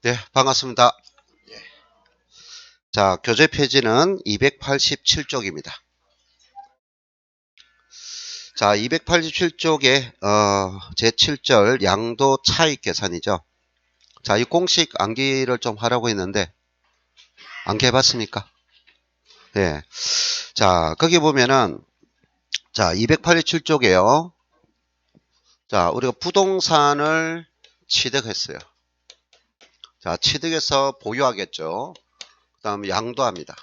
네, 반갑습니다. 자, 교재 페이지는 287쪽입니다. 자, 287쪽에 제7절 양도 차익 계산이죠. 자, 이 공식 암기를 좀 하라고 했는데 암기 해봤습니까? 네. 자, 거기 보면은 자, 287쪽에요. 자, 우리가 부동산을 취득했어요. 자, 취득해서 보유하겠죠. 그 다음에 양도합니다.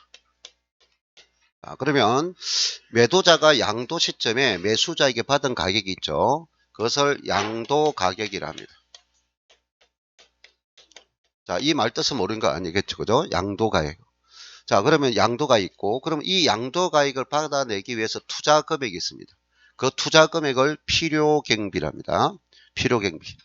그러면 매도자가 양도 시점에 매수자에게 받은 가격이 있죠. 그것을 양도 가격이라 합니다. 자, 이 말 뜻은 모르는 거 아니겠죠. 그죠? 양도 가격. 자, 그러면 양도가 있고, 그럼 이 양도 가격을 받아내기 위해서 투자 금액이 있습니다. 그 투자 금액을 필요경비랍니다. 필요경비.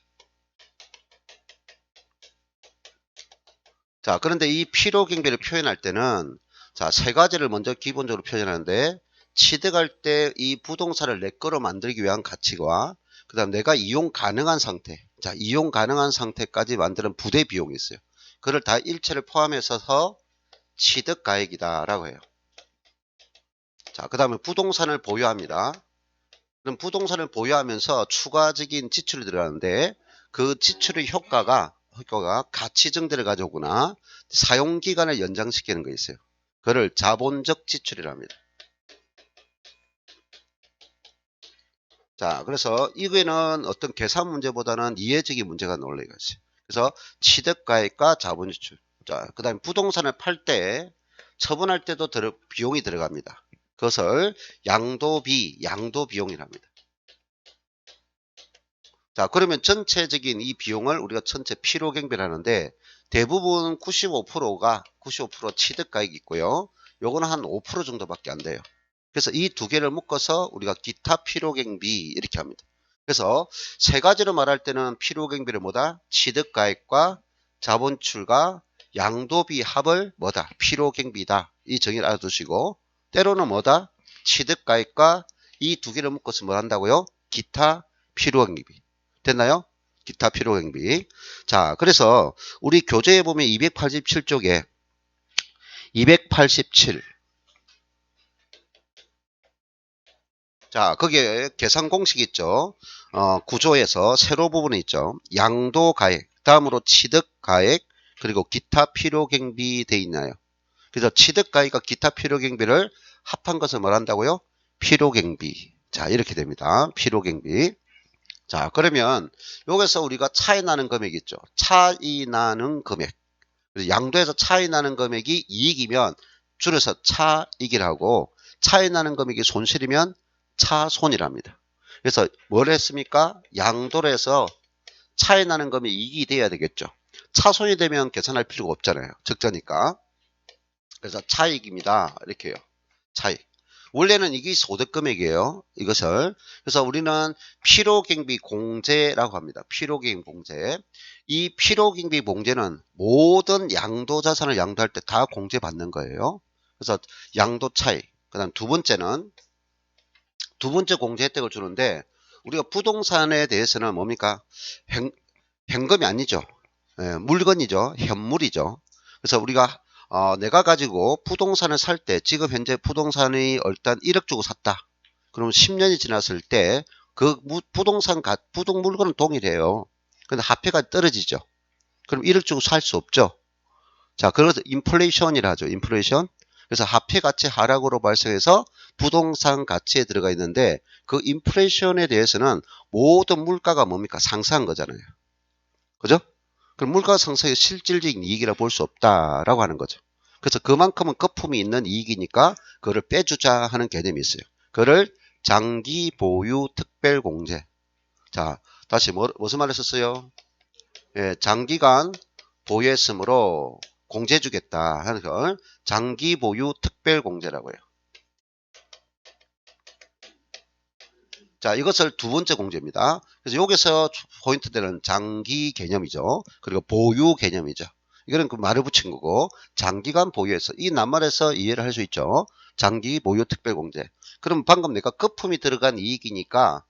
자, 그런데 이 필요경비를 표현할 때는 자, 세 가지를 먼저 기본적으로 표현하는데 취득할 때 이 부동산을 내 거로 만들기 위한 가치와 그 다음 내가 이용 가능한 상태, 자, 이용 가능한 상태까지 만드는 부대 비용이 있어요. 그걸 다 일체를 포함해서 취득가액이다 라고 해요. 자, 그 다음에 부동산을 보유합니다. 그럼 부동산을 보유하면서 추가적인 지출이 들어가는데 그 지출의 효과가 가치 증대를 가져오거나 사용기간을 연장시키는 거 있어요. 그를 자본적 지출이랍니다. 자, 그래서 이거는 어떤 계산 문제보다는 이해적인 문제가 나올 리가 있어요. 그래서 취득가액과 자본지출. 자, 그 다음에 부동산을 팔 때, 처분할 때도 비용이 들어갑니다. 그것을 양도비용이랍니다. 자, 그러면 전체적인 이 비용을 우리가 전체 필요경비를 하는데 대부분 95% 취득가액이 있고요. 요거는 한 5% 정도밖에 안 돼요. 그래서 이 두 개를 묶어서 우리가 기타 필요경비 이렇게 합니다. 그래서 세 가지로 말할 때는 필요경비를 뭐다? 취득가액과 자본출과 양도비 합을 뭐다? 필요경비다. 이 정의를 알아두시고 때로는 뭐다? 취득가액과 이 두 개를 묶어서 뭘 한다고요? 기타 필요경비. 됐나요? 기타 필요경비. 자, 그래서 우리 교재에 보면 287쪽에 287 자, 거기에 계산 공식 있죠. 구조에서 세로 부분이 있죠. 양도가액, 다음으로 취득가액, 그리고 기타 필요경비 돼 있나요? 그래서 취득가액과 기타 필요경비를 합한 것을 뭘 한다고요? 필요경비. 자, 이렇게 됩니다. 필요경비. 자, 그러면 여기서 우리가 차이 나는 금액 있죠. 차이 나는 금액. 그래서 양도에서 차이 나는 금액이 이익이면 줄여서 차익이라고, 차이 나는 금액이 손실이면 차손이랍니다. 그래서 뭘 했습니까? 양도를 해서 차이 나는 금액이 이익이 돼야 되겠죠. 차손이 되면 계산할 필요가 없잖아요. 적자니까. 그래서 차익입니다. 이렇게 해요. 차익. 원래는 이게 소득금액이에요. 이것을. 그래서 우리는 필요경비 공제라고 합니다. 필요경비 공제. 이 필요경비 공제는 모든 양도자산을 양도할 때 다 공제받는 거예요. 그래서 양도 차익. 그 다음 두 번째 공제 혜택을 주는데 우리가 부동산에 대해서는 뭡니까? 현금이 아니죠. 물건이죠. 현물이죠. 그래서 우리가 내가 가지고 부동산을 살 때 지금 현재 부동산이 일단 1억 주고 샀다. 그럼 10년이 지났을 때 그 부동산 물건은 동일해요. 근데 화폐가 떨어지죠. 그럼 1억 주고 살 수 없죠. 자, 그래서 인플레이션이라 하죠. 인플레이션. 그래서 화폐 가치 하락으로 발생해서 부동산 가치에 들어가 있는데 그 인플레이션에 대해서는 모든 물가가 뭡니까? 상승한 거잖아요. 그죠? 그럼 물가 상승의 실질적인 이익이라 볼 수 없다라고 하는 거죠. 그래서 그만큼은 거품이 있는 이익이니까 그거를 빼주자 하는 개념이 있어요. 그거를 장기 보유 특별 공제. 자, 다시 무슨 말 했었어요? 예, 장기간 보유했으므로 공제 주겠다 하는 걸 장기 보유 특별 공제라고 해요. 자, 이것을 두 번째 공제입니다. 그래서 여기서 포인트 되는 장기 개념이죠. 그리고 보유 개념이죠. 이거는 그 말을 붙인 거고 장기간 보유해서 이 낱말에서 이해를 할 수 있죠. 장기 보유 특별 공제. 그럼 방금 내가 거품이 들어간 이익이니까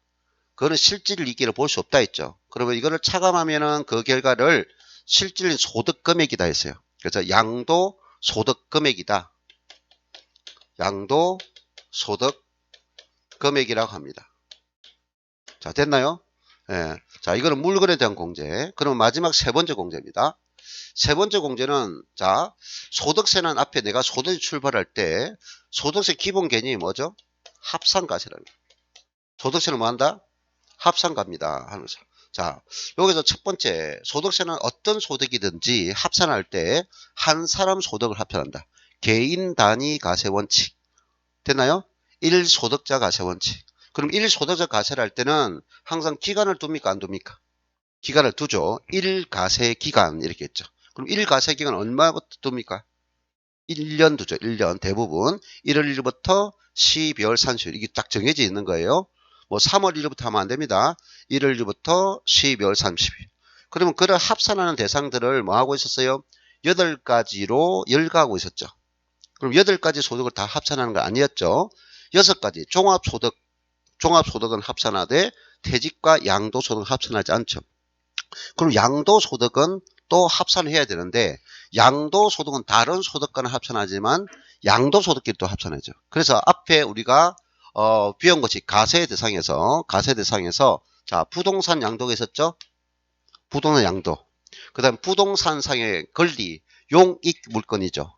그거는 실질 이익이라 볼 수 없다 했죠. 그러면 이거를 차감하면은 그 결과를 실질적인 소득 금액이다 했어요. 그래서 양도 소득 금액이다. 양도 소득 금액이라고 합니다. 자, 됐나요? 예. 자, 이거는 물건에 대한 공제. 그럼 마지막 세 번째 공제입니다. 세 번째 공제는, 자, 소득세는 앞에 내가 소득이 출발할 때 소득세 기본 개념이 뭐죠? 합산가세랍니다. 소득세는 뭐 한다? 합산가입니다. 하면서. 자, 여기서 첫 번째, 소득세는 어떤 소득이든지 합산할 때 한 사람 소득을 합산한다. 개인 단위 가세 원칙. 됐나요? 1소득자 가세 원칙. 그럼 1소득자 가세를 할 때는 항상 기간을 둡니까? 안 둡니까? 기간을 두죠. 1가세 기간 이렇게 했죠. 그럼 1가세 기간 얼마부터 둡니까? 1년 두죠. 1년 대부분 1월 1일부터 12월 30일 이게 딱 정해져 있는 거예요. 뭐 3월 1일부터 하면 안 됩니다. 1월 1일부터 12월 30일. 그러면 그를 합산하는 대상들을 뭐 하고 있었어요? 8가지로 열거하고 있었죠. 그럼 8가지 소득을 다 합산하는 거 아니었죠? 6가지 종합소득은 합산하되 퇴직과 양도소득은 합산하지 않죠. 그럼 양도소득은 또 합산해야 되는데 양도소득은 다른 소득과는 합산하지만 양도소득끼리 또 합산하죠. 그래서 앞에 우리가 배운 것이 가세 대상에서 자 부동산 양도가 있었죠. 부동산 양도. 그 다음 부동산상의 권리 용익 물건이죠.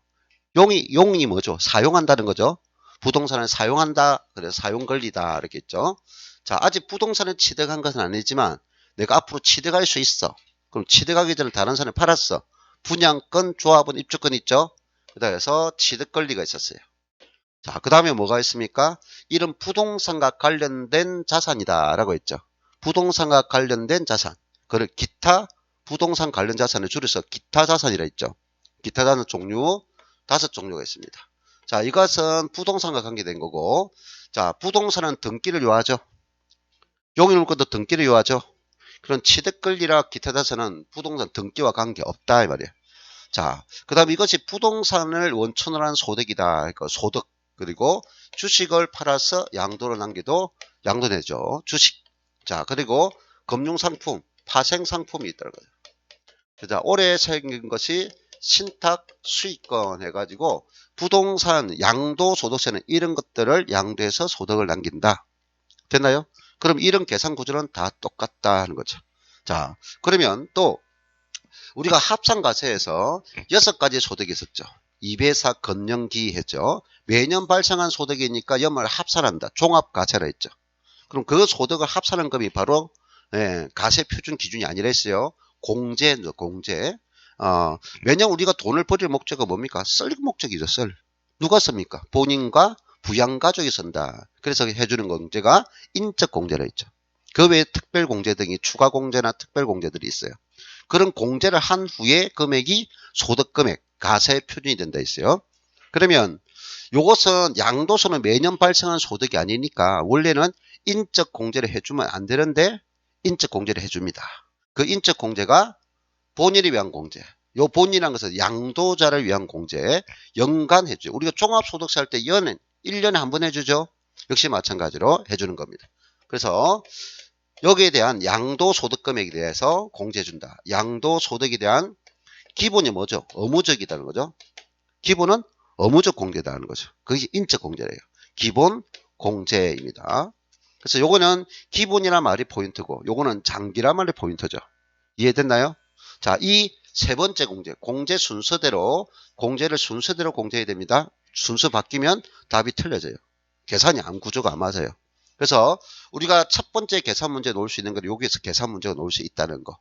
용이 뭐죠? 사용한다는 거죠. 부동산을 사용한다. 그래서 사용권리다. 이렇게 했죠. 자, 아직 부동산을 취득한 것은 아니지만 내가 앞으로 취득할 수 있어. 그럼 취득하기 전에 다른 사람이 팔았어. 분양권, 조합원, 입주권 있죠. 그래서 취득권리가 있었어요. 자, 그 다음에 뭐가 있습니까? 이런 부동산과 관련된 자산이다. 라고 했죠. 부동산과 관련된 자산. 그걸 기타 부동산 관련 자산을 줄여서 기타 자산이라 했죠. 기타 자산 종류 5종류가 있습니다. 자, 이것은 부동산과 관계된 거고, 자, 부동산은 등기를 요하죠. 용익물건도 등기를 요하죠. 그런 취득권리라 기타 자산은 부동산 등기와 관계없다 이 말이에요. 자, 그 다음 이것이 부동산을 원천으로 한 소득이다. 그러니까 소득. 그리고 주식을 팔아서 양도를 남기도 양도내죠. 주식. 자, 그리고 금융상품, 파생상품이 있다는 거죠. 자, 올해 생긴 것이 신탁 수익권 해가지고 부동산 양도소득세는 이런 것들을 양도해서 소득을 남긴다. 됐나요? 그럼 이런 계산 구조는 다 똑같다 하는 거죠. 자, 그러면 또 우리가 합산가세에서 6가지 소득이 있었죠. 2배사 건영기 했죠. 매년 발생한 소득이니까 연말 합산한다. 종합가세라 했죠. 그럼 그 소득을 합산한 금이 바로 가세 표준 기준이 아니라 했어요. 공제죠. 공제. 매년 우리가 돈을 벌일 목적은 뭡니까? 쓸 목적이죠. 쓸. 누가 씁니까? 본인과 부양가족이 쓴다. 그래서 해주는 공제가 인적공제라 했죠. 그 외에 특별공제 등이 추가공제나 특별공제들이 있어요. 그런 공제를 한 후에 금액이 소득금액, 가세 표준이 된다 했어요. 그러면 요것은 양도소는 매년 발생한 소득이 아니니까 원래는 인적공제를 해주면 안 되는데 인적공제를 해줍니다. 그 인적공제가 본인을 위한 공제. 요 본인이란 것은 양도자를 위한 공제. 연간 해줘요. 우리가 종합소득세 할 때 1년에 한 번 해주죠. 역시 마찬가지로 해주는 겁니다. 그래서 여기에 대한 양도소득금액에 대해서 공제해준다. 양도소득에 대한 기본이 뭐죠? 의무적이라는 거죠. 기본은 의무적 공제다는 거죠. 그게 인적공제래요. 기본 공제입니다. 그래서 요거는 기본이란 말이 포인트고 요거는 장기란 말이 포인트죠. 이해됐나요? 자, 이 세 번째 공제, 공제 순서대로 공제를 순서대로 공제해야 됩니다. 순서 바뀌면 답이 틀려져요. 계산이 구조가 안 맞아요. 그래서 우리가 첫 번째 계산 문제 놓을 수 있는 건 여기에서 계산 문제가 놓을 수 있다는 거.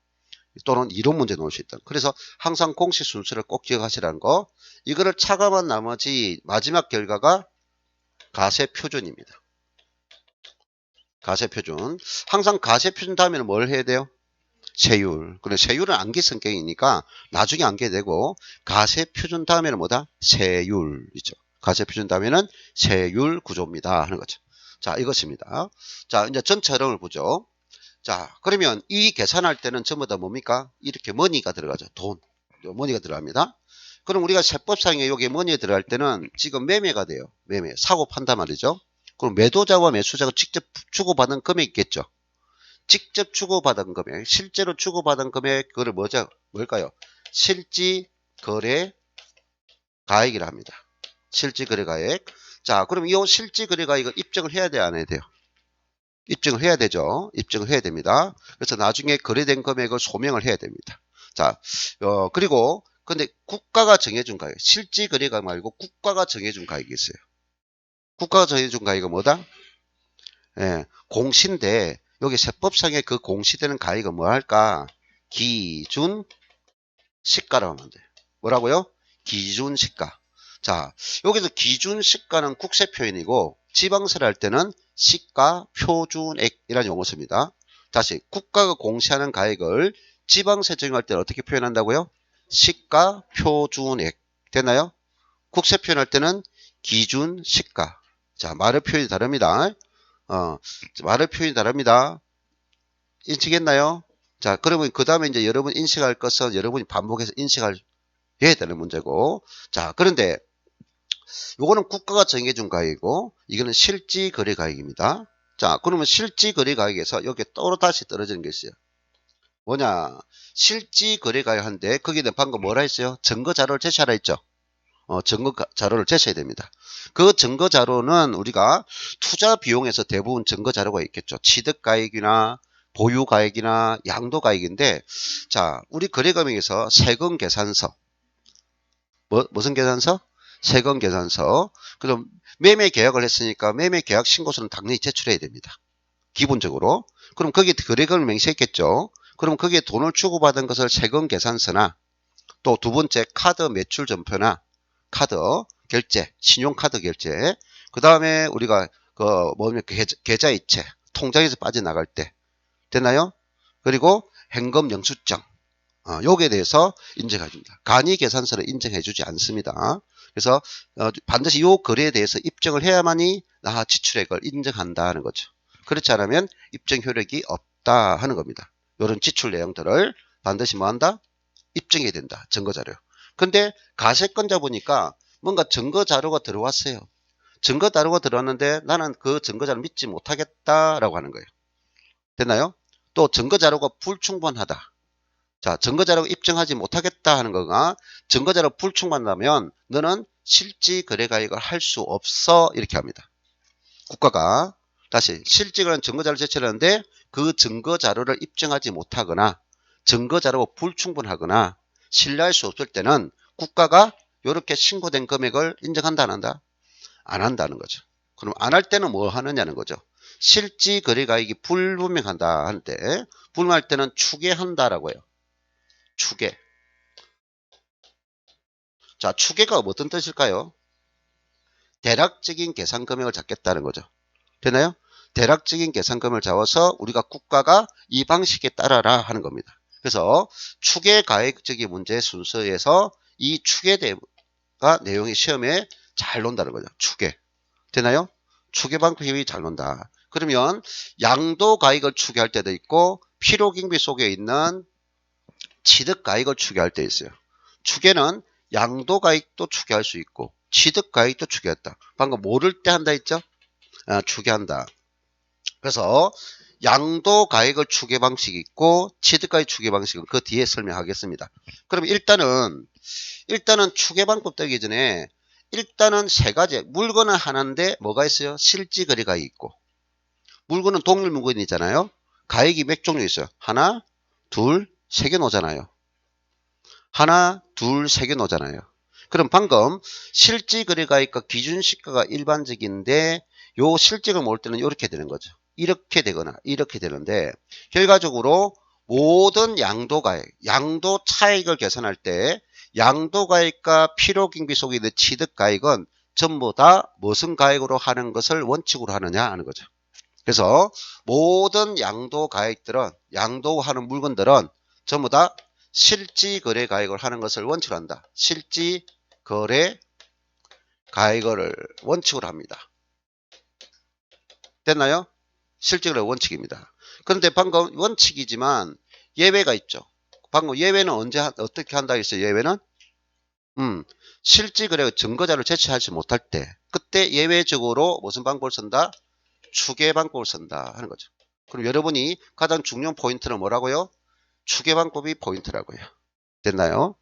또는 이론 문제 놓을 수 있다. 그래서 항상 공식 순서를 꼭 기억하시라는 거. 이거를 차감한 나머지 마지막 결과가 가세 표준입니다. 가세 표준. 항상 가세 표준 다음에는 뭘 해야 돼요? 세율. 그래 세율은 암기 성격이니까 나중에 암기해야 되고 가세 표준 다음에는 뭐다? 세율이죠. 가세 표준 다음에는 세율 구조입니다 하는 거죠. 자, 이것입니다. 자, 이제 전체 흐름을 보죠. 자, 그러면 이 계산할 때는 전부 다 뭡니까? 이렇게 머니가 들어가죠. 돈. 머니가 들어갑니다. 그럼 우리가 세법상에 여기 머니에 들어갈 때는 지금 매매가 돼요. 매매. 사고 판단 말이죠. 그럼 매도자와 매수자가 직접 주고받는 금액이 있겠죠. 직접 주고받은 금액, 실제로 주고받은 금액, 그거를 뭘까요? 실지거래가액이라 합니다. 실지거래가액. 자, 그럼 이 실지거래가액을 입증을 해야 돼요, 안 해야 돼요? 입증을 해야 되죠. 입증을 해야 됩니다. 그래서 나중에 거래된 금액을 소명을 해야 됩니다. 자, 그리고 근데 국가가 정해준 가액, 실지거래가 말고 국가가 정해준 가액이 있어요. 국가가 정해준 가액은 뭐다? 예, 공시인데 여기 세법상의 그 공시되는 가액은 뭐 할까? 기준 시가라고 하면 돼요. 뭐라고요? 기준 시가. 자, 여기서 기준 시가는 국세 표현이고 지방세를 할 때는 시가 표준액이라는 용어 씁니다. 다시 국가가 공시하는 가액을 지방세 적용할 때는 어떻게 표현한다고요? 시가 표준액. 됐나요? 국세 표현할 때는 기준 시가. 자, 말의 표현이 다릅니다. 말의 표현이 다릅니다. 인식했나요? 자, 그러면 그 다음에 이제 여러분 인식할 것은 여러분이 반복해서 인식할 해야 되는 문제고. 자, 그런데 요거는 국가가 정해준 가액이고 이거는 실지거래가액입니다. 자, 그러면 실지거래가액에서 여기 다시 떨어지는 게 있어요. 뭐냐? 실지거래가액한데 거기는 방금 뭐라 했어요? 증거자료를 제시하라 했죠. 증거자료를 제시해야 됩니다. 그 증거자료는 우리가 투자 비용에서 대부분 증거자료가 있겠죠. 취득가액이나 보유가액이나 양도가액인데, 자, 우리 거래금액에서 세금계산서, 무슨 계산서? 세금계산서. 그럼 매매계약을 했으니까 매매계약 신고서는 당연히 제출해야 됩니다. 기본적으로. 그럼 거기에 거래금을 명시했겠죠. 그럼 거기에 돈을 주고받은 것을 세금계산서나 또 두 번째 카드 매출점표나 카드 결제, 신용카드 결제. 그 다음에 우리가 계좌이체, 통장에서 빠져나갈 때 됐나요? 그리고 현금 영수증. 여기에 대해서 인정해 줍니다. 간이계산서를 인정해 주지 않습니다. 그래서 반드시 이 거래에 대해서 입증을 해야만이 지출액을 인정한다는 거죠. 그렇지 않으면 입증 효력이 없다 하는 겁니다. 이런 지출 내용들을 반드시 뭐한다? 입증해야 된다. 증거자료. 근데 가세권자 보니까 뭔가 증거자료가 들어왔어요. 증거자료가 들어왔는데 나는 그 증거자료 믿지 못하겠다라고 하는 거예요. 됐나요? 또 증거자료가 불충분하다. 자, 증거자료가 입증하지 못하겠다 하는 거가 증거자료 불충분하면 너는 실지거래가액을 할 수 없어 이렇게 합니다. 국가가 다시 실직을 증거자료를 제출하는데 그 증거자료를 입증하지 못하거나 증거자료가 불충분하거나 신뢰할 수 없을 때는 국가가 이렇게 신고된 금액을 인정한다 안 한다? 안 한다는 거죠. 그럼 안 할 때는 뭐 하느냐는 거죠. 실지거래가액이 불분명하다 할 때, 불분명할 때는 추계한다라고 해요. 추계. 자, 추계가 어떤 뜻일까요? 대략적인 계산 금액을 잡겠다는 거죠. 되나요? 대략적인 계산금을 잡아서 우리가 국가가 이 방식에 따라라 하는 겁니다. 그래서 추계가액적인 문제 순서에서 이 추계가 내용이 시험에 잘 논다는 거죠. 추계. 되나요? 추계 방법이 잘 논다. 그러면 양도가액을 추계할 때도 있고 필요경비 속에 있는 취득가액을 추계할 때 있어요. 추계는 양도가액도 추계할 수 있고 취득가액도 추계했다. 방금 모를 때 한다 했죠? 추계한다. 그래서 양도가액을 추계 방식이 있고 취득가액 추계 방식은 그 뒤에 설명하겠습니다. 그럼 일단은 추계 방법 되기 전에 일단은 세 가지 물건은 하나인데 뭐가 있어요? 실지거래가액이 있고 물건은 동일 물건이잖아요. 가액이 몇 종류 있어요? 하나, 둘, 세 개 놓잖아요. 하나, 둘, 세 개 놓잖아요. 그럼 방금 실지거래가액과 기준시가가 일반적인데 요 실직을 모을 때는 이렇게 되는 거죠. 이렇게 되거나 이렇게 되는데 결과적으로 모든 양도가액, 양도 차익을 계산할 때 양도가액과 필요경비 속에 있는 취득가액은 전부 다 무슨 가액으로 하는 것을 원칙으로 하느냐 하는 거죠. 그래서 모든 양도가액들은 양도하는 물건들은 전부 다 실지거래가액을 하는 것을 원칙으로 한다. 실지거래가액을 원칙으로 합니다. 됐나요? 실질의 원칙입니다. 그런데 방금 원칙이지만 예외가 있죠. 방금 예외는 어떻게 한다 했어요? 예외는 실질거래 증거자료를 제시하지 못할 때 그때 예외적으로 무슨 방법을 쓴다? 추계 방법을 쓴다 하는 거죠. 그럼 여러분이 가장 중요한 포인트는 뭐라고요? 추계 방법이 포인트라고요. 됐나요?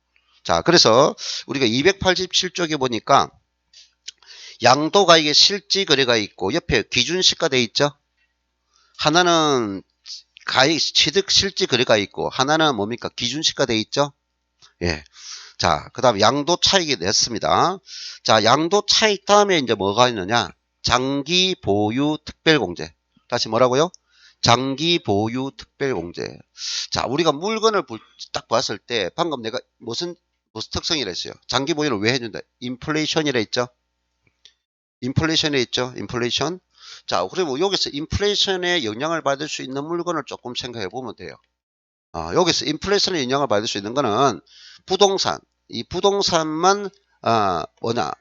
자, 그래서 우리가 287쪽에 보니까 양도가액의 실지 거래가 있고 옆에 기준시가 돼 있죠. 하나는 가액 취득 실지 거래가 있고 하나는 뭡니까? 기준시가 돼 있죠. 예. 자, 그 다음에 양도 차익이 냈습니다. 자, 양도 차익 다음에 이제 뭐가 있느냐? 장기 보유 특별공제. 다시 뭐라고요? 장기 보유 특별공제. 자, 우리가 물건을 딱 봤을 때 방금 내가 무슨 특성이라 했어요? 장기 보유를 왜 해준다? 인플레이션이라 했죠? 인플레이션에 있죠? 인플레이션. 자, 그리고 여기서 인플레이션에 영향을 받을 수 있는 물건을 조금 생각해 보면 돼요. 여기서 인플레이션에 영향을 받을 수 있는 거는 부동산. 이 부동산만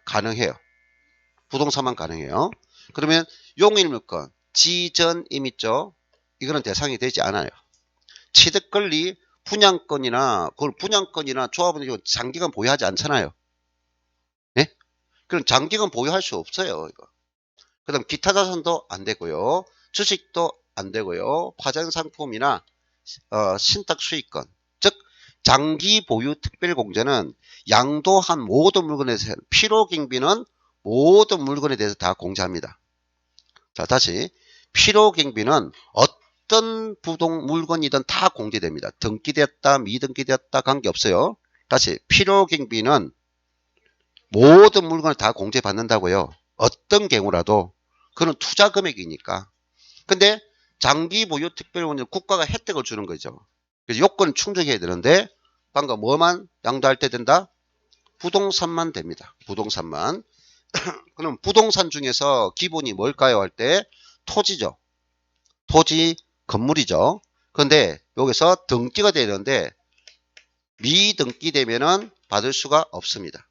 가능해요. 부동산만 가능해요. 그러면 용익물건, 지전임 있죠? 이거는 대상이 되지 않아요. 취득권리, 분양권이나 그걸 분양권이나 조합은 장기간 보유하지 않잖아요. 예? 그럼 장기간 보유할 수 없어요. 이거. 그 다음 기타 자산도 안 되고요. 주식도 안 되고요. 파생상품이나 신탁 수익권. 즉 장기 보유 특별공제는 양도한 모든 물건에 대해서 필요경비는 모든 물건에 대해서 다 공제합니다. 자, 다시 필요경비는 어떤 물건이든 다 공제됩니다. 등기됐다 미등기됐다 관계없어요. 다시 필요경비는 모든 물건을 다 공제받는다고요. 어떤 경우라도 그건 투자 금액이니까. 근데 장기 보유 특별공제는 국가가 혜택을 주는 거죠. 그래서 요건을 충족해야 되는데 방금 뭐만 양도할 때 된다? 부동산만 됩니다. 부동산만. 그럼 부동산 중에서 기본이 뭘까요? 할 때 토지죠. 토지 건물이죠. 그런데 여기서 등기가 되는데 미등기되면은 받을 수가 없습니다.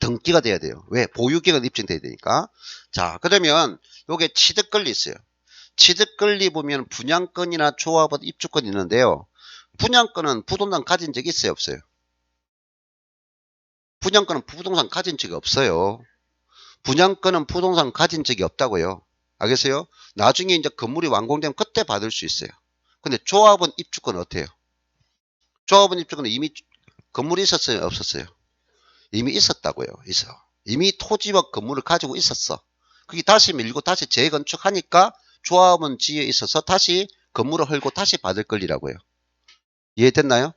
등기가 돼야 돼요. 왜? 보유기간 입증돼야 되니까. 자, 그러면 요게 취득권리 있어요. 취득권리 보면 분양권이나 조합원 입주권이 있는데요. 분양권은 부동산 가진 적이 있어요? 없어요? 분양권은 부동산 가진 적이 없어요. 분양권은 부동산 가진 적이 없다고요. 알겠어요? 나중에 이제 건물이 완공되면 그때 받을 수 있어요. 근데 조합원 입주권은 어때요? 조합원 입주권은 이미 건물이 있었어요? 없었어요? 이미 있었다고요. 이미 토지와 건물을 가지고 있었어. 그게 다시 밀고 다시 재건축하니까 조합원 지에 있어서 다시 건물을 헐고 다시 받을 권리라고요. 이해됐나요?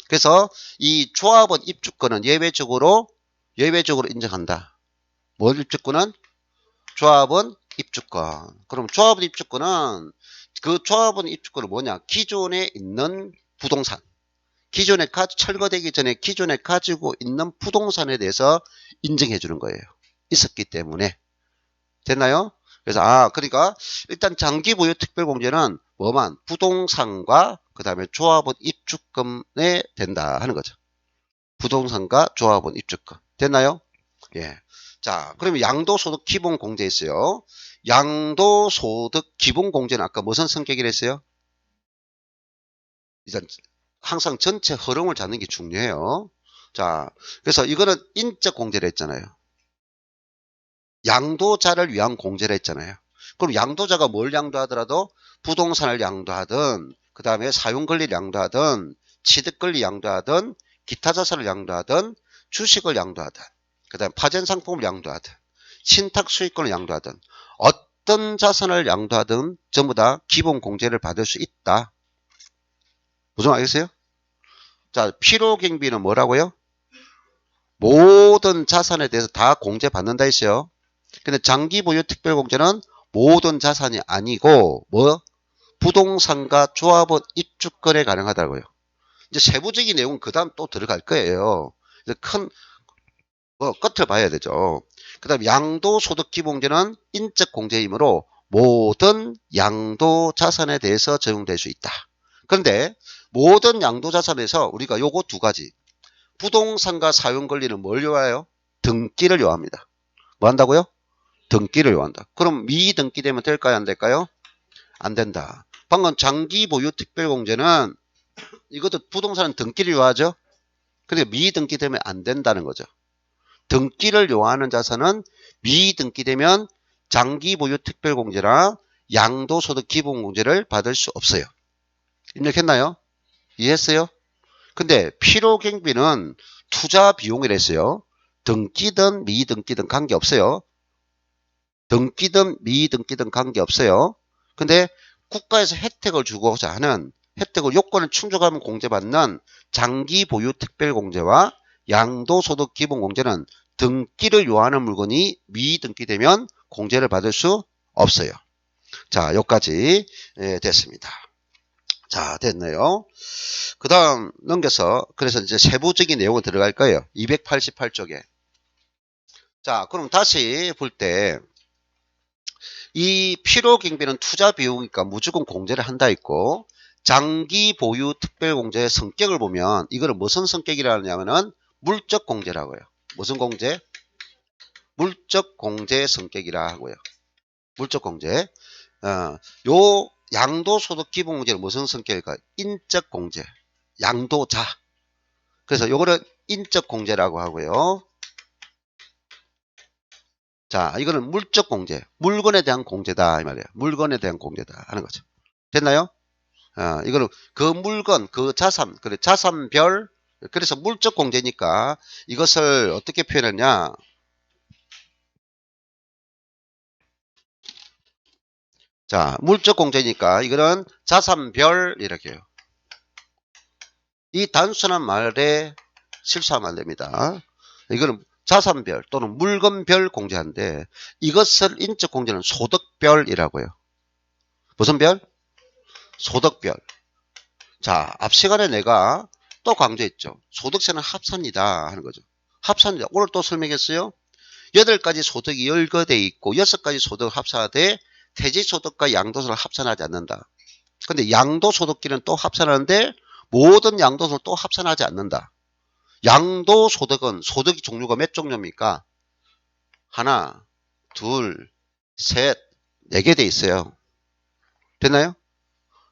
그래서 이 조합원 입주권은 예외적으로 인정한다. 뭘 입주권은? 조합원 입주권. 그럼 조합원 입주권은 그 조합원 입주권은 뭐냐? 기존에 있는 부동산. 기존에 철거되기 전에 기존에 가지고 있는 부동산에 대해서 인정해 주는 거예요. 있었기 때문에. 됐나요? 그래서 그러니까 일단 장기 보유 특별공제는 뭐만 부동산과 그 다음에 조합원 입주권에 된다 하는 거죠. 부동산과 조합원 입주권. 됐나요? 예. 자, 그러면 양도소득 기본공제 있어요. 양도소득 기본공제는 아까 무슨 성격이라 했어요? 일단 항상 전체 흐름을 잡는 게 중요해요. 자, 그래서 이거는 인적 공제를 했잖아요. 양도자를 위한 공제를 했잖아요. 그럼 양도자가 뭘 양도하더라도 부동산을 양도하든 그 다음에 사용권리를 양도하든 취득권리 양도하든 기타 자산을 양도하든 주식을 양도하든 그 다음에 파전상품을 양도하든 신탁 수익권을 양도하든 어떤 자산을 양도하든 전부 다 기본 공제를 받을 수 있다. 무슨 알겠어요? 자, 필요경비는 뭐라고요? 모든 자산에 대해서 다 공제받는다 했어요. 근데 장기 보유 특별공제는 모든 자산이 아니고 부동산과 조합원 입주권에 가능하다고요. 이제 세부적인 내용은 그 다음 또 들어갈 거예요. 이제 끝을 봐야 되죠. 그 다음 양도소득기본공제는 인적 공제이므로 모든 양도 자산에 대해서 적용될 수 있다. 그런데 모든 양도 자산에서 우리가 요거 두 가지 부동산과 사용권리는 뭘 요하요? 등기를 요합니다. 뭐 한다고요? 등기를 요한다. 그럼 미등기되면 될까요? 안 될까요? 안 된다. 방금 장기 보유 특별공제는 이것도 부동산은 등기를 요하죠. 그런데 미등기되면 안 된다는 거죠. 등기를 요하는 자산은 미등기되면 장기 보유 특별공제나 양도소득 기본공제를 받을 수 없어요. 입력했나요? 이해했어요? 근데 필요경비는 투자 비용이랬어요. 등기든 미등기든 관계없어요. 등기든 미등기든 관계없어요. 근데 국가에서 혜택을 주고자 하는 혜택을 요건을 충족하면 공제받는 장기 보유 특별공제와 양도소득 기본공제는 등기를 요하는 물건이 미등기되면 공제를 받을 수 없어요. 자, 여기까지 됐습니다. 자, 됐네요. 그 다음 넘겨서 그래서 이제 세부적인 내용을 들어갈 거예요. 288쪽에. 자, 그럼 다시 볼 때 이 필요경비는 투자 비용이니까 무조건 공제를 한다 있고, 장기 보유 특별공제의 성격을 보면 이거를 무슨 성격이라 하냐면은 물적 공제라고 해요. 무슨 공제? 물적 공제 성격이라 하고요. 물적 공제. 요 양도소득 기본공제는 무슨 성격일까? 인적 공제. 양도자. 그래서 요거는 인적 공제라고 하고요. 자, 이거는 물적 공제. 물건에 대한 공제다 이 말이에요. 물건에 대한 공제다 하는 거죠. 됐나요? 이거는 그 물건, 그 자산, 그래 자산별. 그래서 물적 공제니까 이것을 어떻게 표현하냐? 자, 물적 공제니까 이거는 자산별 이렇게 해요. 이 단순한 말에 실수하면 안 됩니다. 이거는 자산별 또는 물건별 공제인데 이것을 인적 공제는 소득별이라고요. 무슨 별? 소득별. 자, 앞 시간에 내가 또 강조했죠. 소득세는 합산이다 하는 거죠. 합산이다. 오늘 또 설명했어요. 8가지 소득이 열거되어 있고 6가지 소득을 합산하되 대지소득과 양도소득을 합산하지 않는다. 근데 양도소득끼리는 또 합산하는데 모든 양도소득을 또 합산하지 않는다. 양도소득은 소득 종류가 몇 종류입니까? 하나, 둘, 셋, 4개 돼 있어요. 됐나요?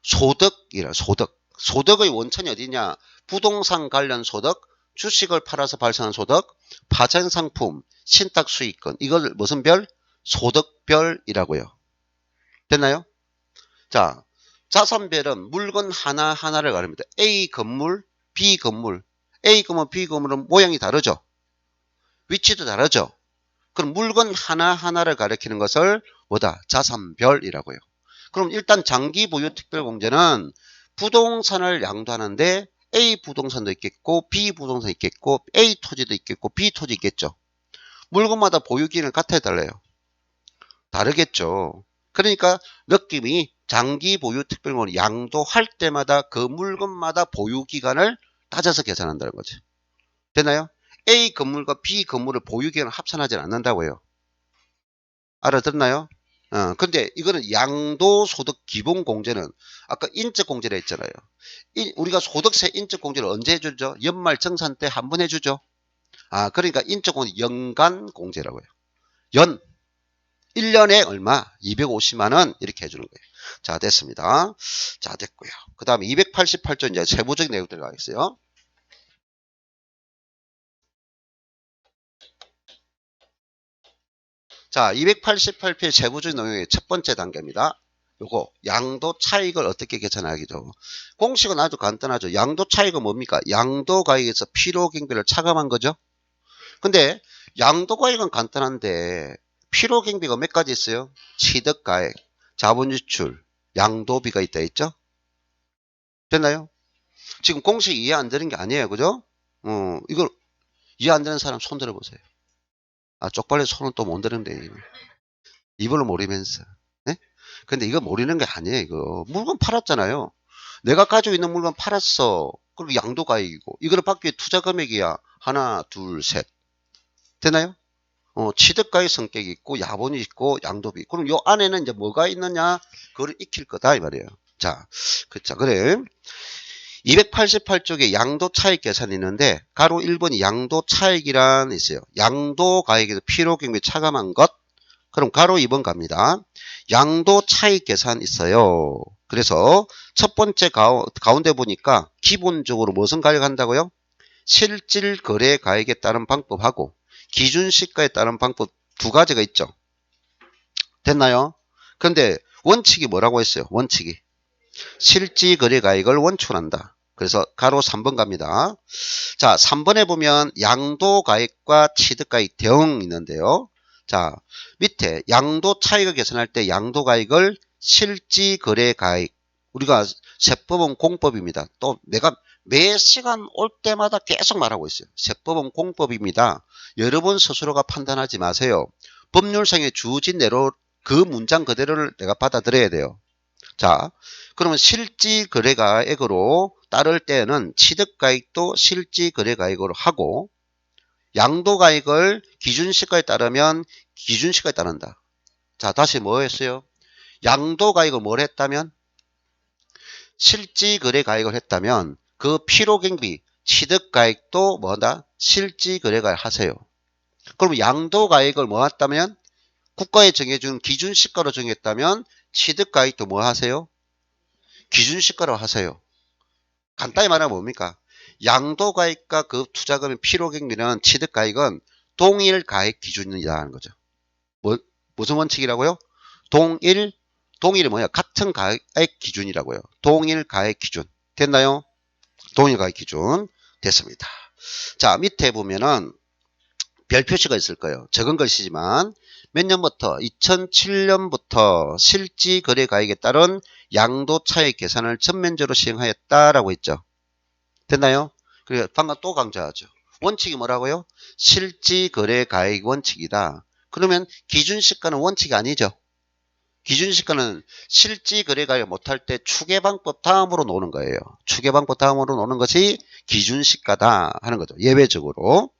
소득이라 소득. 소득의 원천이 어디냐? 부동산 관련 소득, 주식을 팔아서 발생한 소득, 파생상품, 신탁수익권. 이걸 무슨 별? 소득별이라고요. 됐나요? 자, 자산별은 물건 하나하나를 가립니다. A 건물, B 건물. A 건물, B 건물은 모양이 다르죠? 위치도 다르죠? 그럼 물건 하나하나를 가리키는 것을 뭐다? 자산별이라고요. 그럼 일단 장기 보유 특별공제는 부동산을 양도하는데 A 부동산도 있겠고 B 부동산도 있겠고 A 토지도 있겠고 B 토지 있겠죠. 물건마다 보유기간을 같아 달라요. 다르겠죠. 그러니까 느낌이 장기 보유 특별공제는 양도할 때마다 그 물건마다 보유기간을 따져서 계산한다는 거죠. 됐나요? A 건물과 B 건물을 보유기간을 합산하지 않는다고요. 알아들었나요? 근데 이거는 양도소득 기본공제는 아까 인적공제라 했잖아요. 우리가 소득세 인적공제를 언제 해주죠? 연말 정산 때 한 번 해주죠. 그러니까 인적공제 연간공제라고요. 1년에 얼마? 250만원 이렇게 해주는 거예요. 자, 됐습니다. 자, 됐고요. 그 다음에 288조 이제 세부적인 내용 들어가겠어요. 자, 288페이지 세부적인 내용의 첫 번째 단계입니다. 요거 양도 차익을 어떻게 계산하기죠? 공식은 아주 간단하죠. 양도 차익은 뭡니까? 양도가액에서 필요경비를 차감한 거죠. 근데 양도가액은 간단한데 필요경비가 몇 가지 있어요? 취득가액, 자본지출, 양도비가 있다 했죠? 됐나요? 지금 공식 이해 안 되는 게 아니에요. 그죠? 이걸 이해 안 되는 사람 손 들어보세요. 쪽팔려 손은 또 못 드는데 이걸로 모르면서. 네? 근데 이거 모르는 게 아니에요. 이거 물건 팔았잖아요. 내가 가지고 있는 물건 팔았어. 그리고 양도가액이고 이거는 받기 위해 투자 금액이야. 하나, 둘, 셋. 되나요? 취득가액 성격이 있고 야본이 있고 양도비. 그럼 요 안에는 이제 뭐가 있느냐? 그걸 익힐 거다 이 말이에요. 자, 그래. 288쪽에 양도차익 계산이 있는데 가로 1번이 양도차익이란 있어요. 양도가액에서 필요경비 차감한 것. 그럼 가로 2번 갑니다. 양도차익 계산 있어요. 그래서 첫 번째 가운데 보니까 기본적으로 무슨 가액한다고요? 실질거래가액에 따른 방법하고 기준시가에 따른 방법 두 가지가 있죠. 됐나요? 그런데 원칙이 뭐라고 했어요? 원칙이. 실지거래가액을 원칙으로 한다. 그래서 가로 3번 갑니다. 자, 3번에 보면 양도가액과 취득가액 대응 있는데요. 자, 밑에 양도 차익을 계산할 때 양도가액을 실지거래가액, 우리가 세법은 공법입니다. 또 내가 매 시간 올 때마다 계속 말하고 있어요. 세법은 공법입니다. 여러분 스스로가 판단하지 마세요. 법률상의 주어진대로 그 문장 그대로를 내가 받아들여야 돼요. 자, 그러면 실지거래가액으로 따를 때는 취득가액도 실지거래가액으로 하고, 양도가액을 기준시가에 따르면 기준시가에 따른다. 자, 다시 뭐 했어요? 양도가액을 뭘 했다면? 실지거래가액을 했다면 그 필요경비 취득가액도 뭐다? 실지거래가액 하세요. 그럼 양도가액을 뭐 했다면? 국가에 정해준 기준시가로 정했다면 취득가액도 뭐 하세요? 기준시가로 하세요. 간단히 말하면 뭡니까? 양도가액과 그 투자금의 필요경비는 취득가액은 동일가액 기준이라는 거죠. 무슨 원칙이라고요? 동일이 뭐야? 같은 가액 기준이라고요. 동일가액 기준. 됐나요? 동일가액 기준. 됐습니다. 자, 밑에 보면은 별 표시가 있을 거예요. 적은 글씨지만 몇 년부터? 2007년부터 실지거래가액에 따른 양도차익 계산을 전면적으로 시행하였다라고 했죠. 됐나요? 그리고 방금 또 강조하죠. 원칙이 뭐라고요? 실지거래가액 원칙이다. 그러면 기준시가는 원칙이 아니죠. 기준시가는 실지거래가액 못할 때 추계방법 다음으로 노는 거예요. 추계방법 다음으로 노는 것이 기준시가다 하는 거죠. 예외적으로.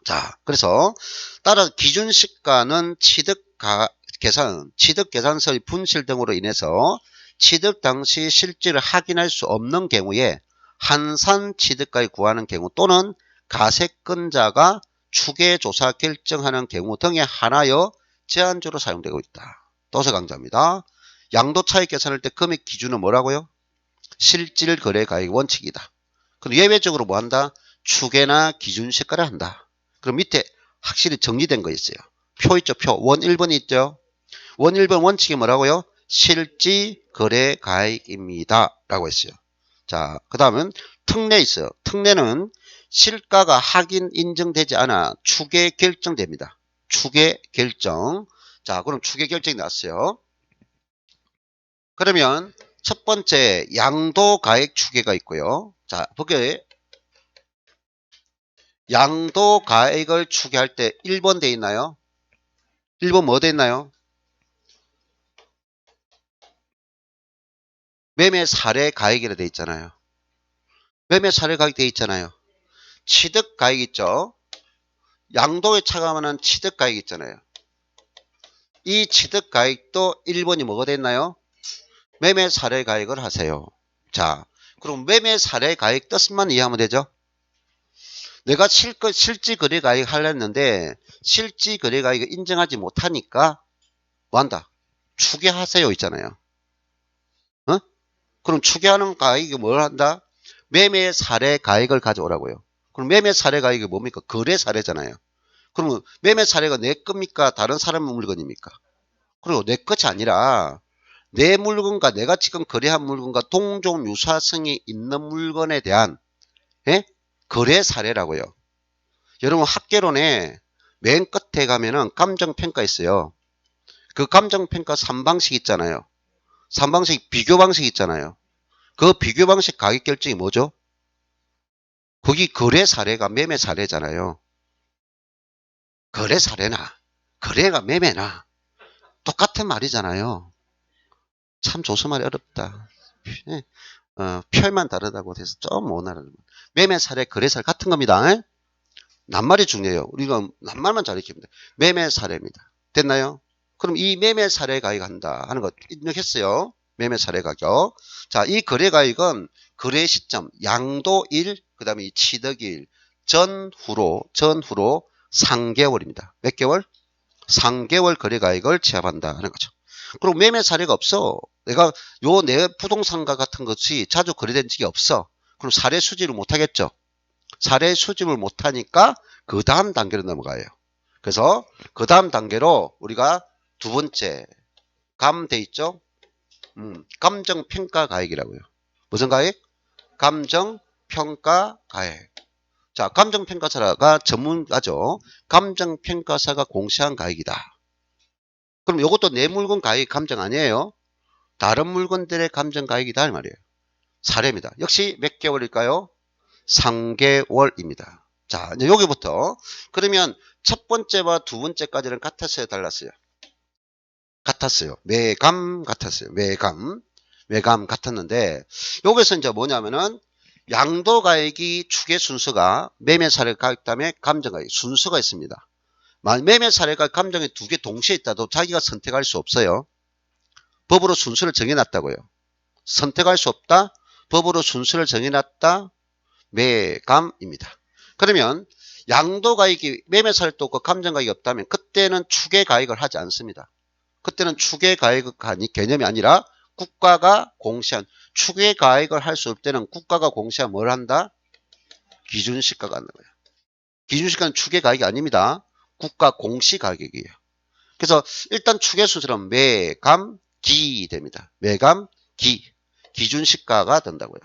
자, 그래서 따라 기준시가는 취득계산서의 분실 등으로 인해서 취득 당시 실질을 확인할 수 없는 경우에 한산 취득가액 구하는 경우 또는 가세권자가 추계조사 결정하는 경우 등에 한하여 제한적으로 사용되고 있다. 또서 강조합니다. 양도차익 계산할 때 금액 기준은 뭐라고요? 실질거래가액 원칙이다. 그럼 예외적으로 뭐 한다? 추계나 기준시가를 한다. 그럼 밑에 확실히 정리된 거 있어요. 표 있죠? 표. 원 1번이 있죠? 원 1번 원칙이 뭐라고요? 실지거래가액입니다. 라고 했어요. 자, 그 다음은 특례 있어요. 특례는 실가가 확인 인정되지 않아 추계 결정됩니다. 추계 결정. 자, 그럼 추계 결정이 났어요. 그러면 첫 번째 양도가액 추계가 있고요. 자, 보게 양도가액을 추계할 때 1번 돼 있나요? 1번 뭐 돼 있나요? 매매 사례 가액이라 돼 있잖아요. 매매 사례 가액 돼 있잖아요. 취득 가액 있죠. 양도에 차감하는 취득 가액 있잖아요. 이 취득 가액도 1번이 뭐가 됐나요? 매매 사례 가액을 하세요. 자, 그럼 매매 사례 가액 뜻만 이해하면 되죠? 내가 실지거래가액 하려는데 실지거래가액을 인정하지 못하니까 뭐한다? 추계하세요 있잖아요. 어? 그럼 추계하는 가액이 뭘 한다? 매매 사례 가액을 가져오라고요. 그럼 매매 사례 가액이 뭡니까? 거래 사례잖아요. 그러면 매매 사례가 내 겁니까? 다른 사람의 물건입니까? 그리고 내 것이 아니라 내 물건과 내가 지금 거래한 물건과 동종 유사성이 있는 물건에 대한 거래 사례라고요. 여러분 학개론에 맨 끝에 가면은 감정평가 있어요. 그 감정평가 3방식 있잖아요. 3방식 비교 방식 있잖아요. 그 비교 방식 가격 결정이 뭐죠? 거기 거래 사례가 매매 사례잖아요. 거래 사례나 거래가 매매나 똑같은 말이잖아요. 참 조심하기 어렵다. 표현만 다르다고 해서 좀 못 알아듣는. 매매 사례, 거래 사례 같은 겁니다. 낱말이 중요해요. 우리가 낱말만 잘 익히면 돼. 매매 사례입니다. 됐나요? 그럼 이 매매 사례 가액 한다 하는 거 입력했어요. 매매 사례 가격. 자, 이 거래 가액은 거래 시점, 양도일, 그 다음에 이 취득일, 전후로 3개월입니다. 몇 개월? 3개월 거래 가액을 취합한다 하는 거죠. 그리고 매매 사례가 없어. 내가 내 부동산과 같은 것이 자주 거래된 적이 없어. 그럼 사례 수집을 못하겠죠. 사례 수집을 못하니까 그 다음 단계로 넘어가요. 그래서 그 다음 단계로 우리가 두 번째 감 돼 있죠? 감정평가가액이라고요. 무슨 가액? 감정평가가액. 자, 감정평가사가 전문가죠. 감정평가사가 공시한 가액이다. 그럼 이것도 내 물건 가액 감정 아니에요? 다른 물건들의 감정 가액이다 이 말이에요. 사례입니다. 역시 몇 개월일까요? 3개월입니다. 자, 이제 여기부터 그러면 첫 번째와 두 번째까지는 같았어요, 달랐어요? 같았어요. 매감 같았어요. 매감 같았는데 여기서 이제 뭐냐면은 양도가액이 추계 순서가 매매사례 가액 다음에 감정가액 순서가 있습니다. 매매사례가 감정이 두 개 동시에 있다도 자기가 선택할 수 없어요. 법으로 순서를 정해놨다고요. 선택할 수 없다. 법으로 순서를 정해놨다. 매감입니다. 그러면 양도가액이 매매사례 또 없고 감정가액이 없다면 그때는 추계가액을 하지 않습니다. 그때는 추계가액이 개념이 아니라 국가가 공시한 추계가액을 할 수 없을 때는 국가가 공시한 뭘 한다? 기준시가가 하는 거예요. 기준시가는 추계가액이 아닙니다. 국가 공시가격이에요. 그래서 일단 추계순서는 매감기 됩니다. 매감기 기준시가가 된다고요.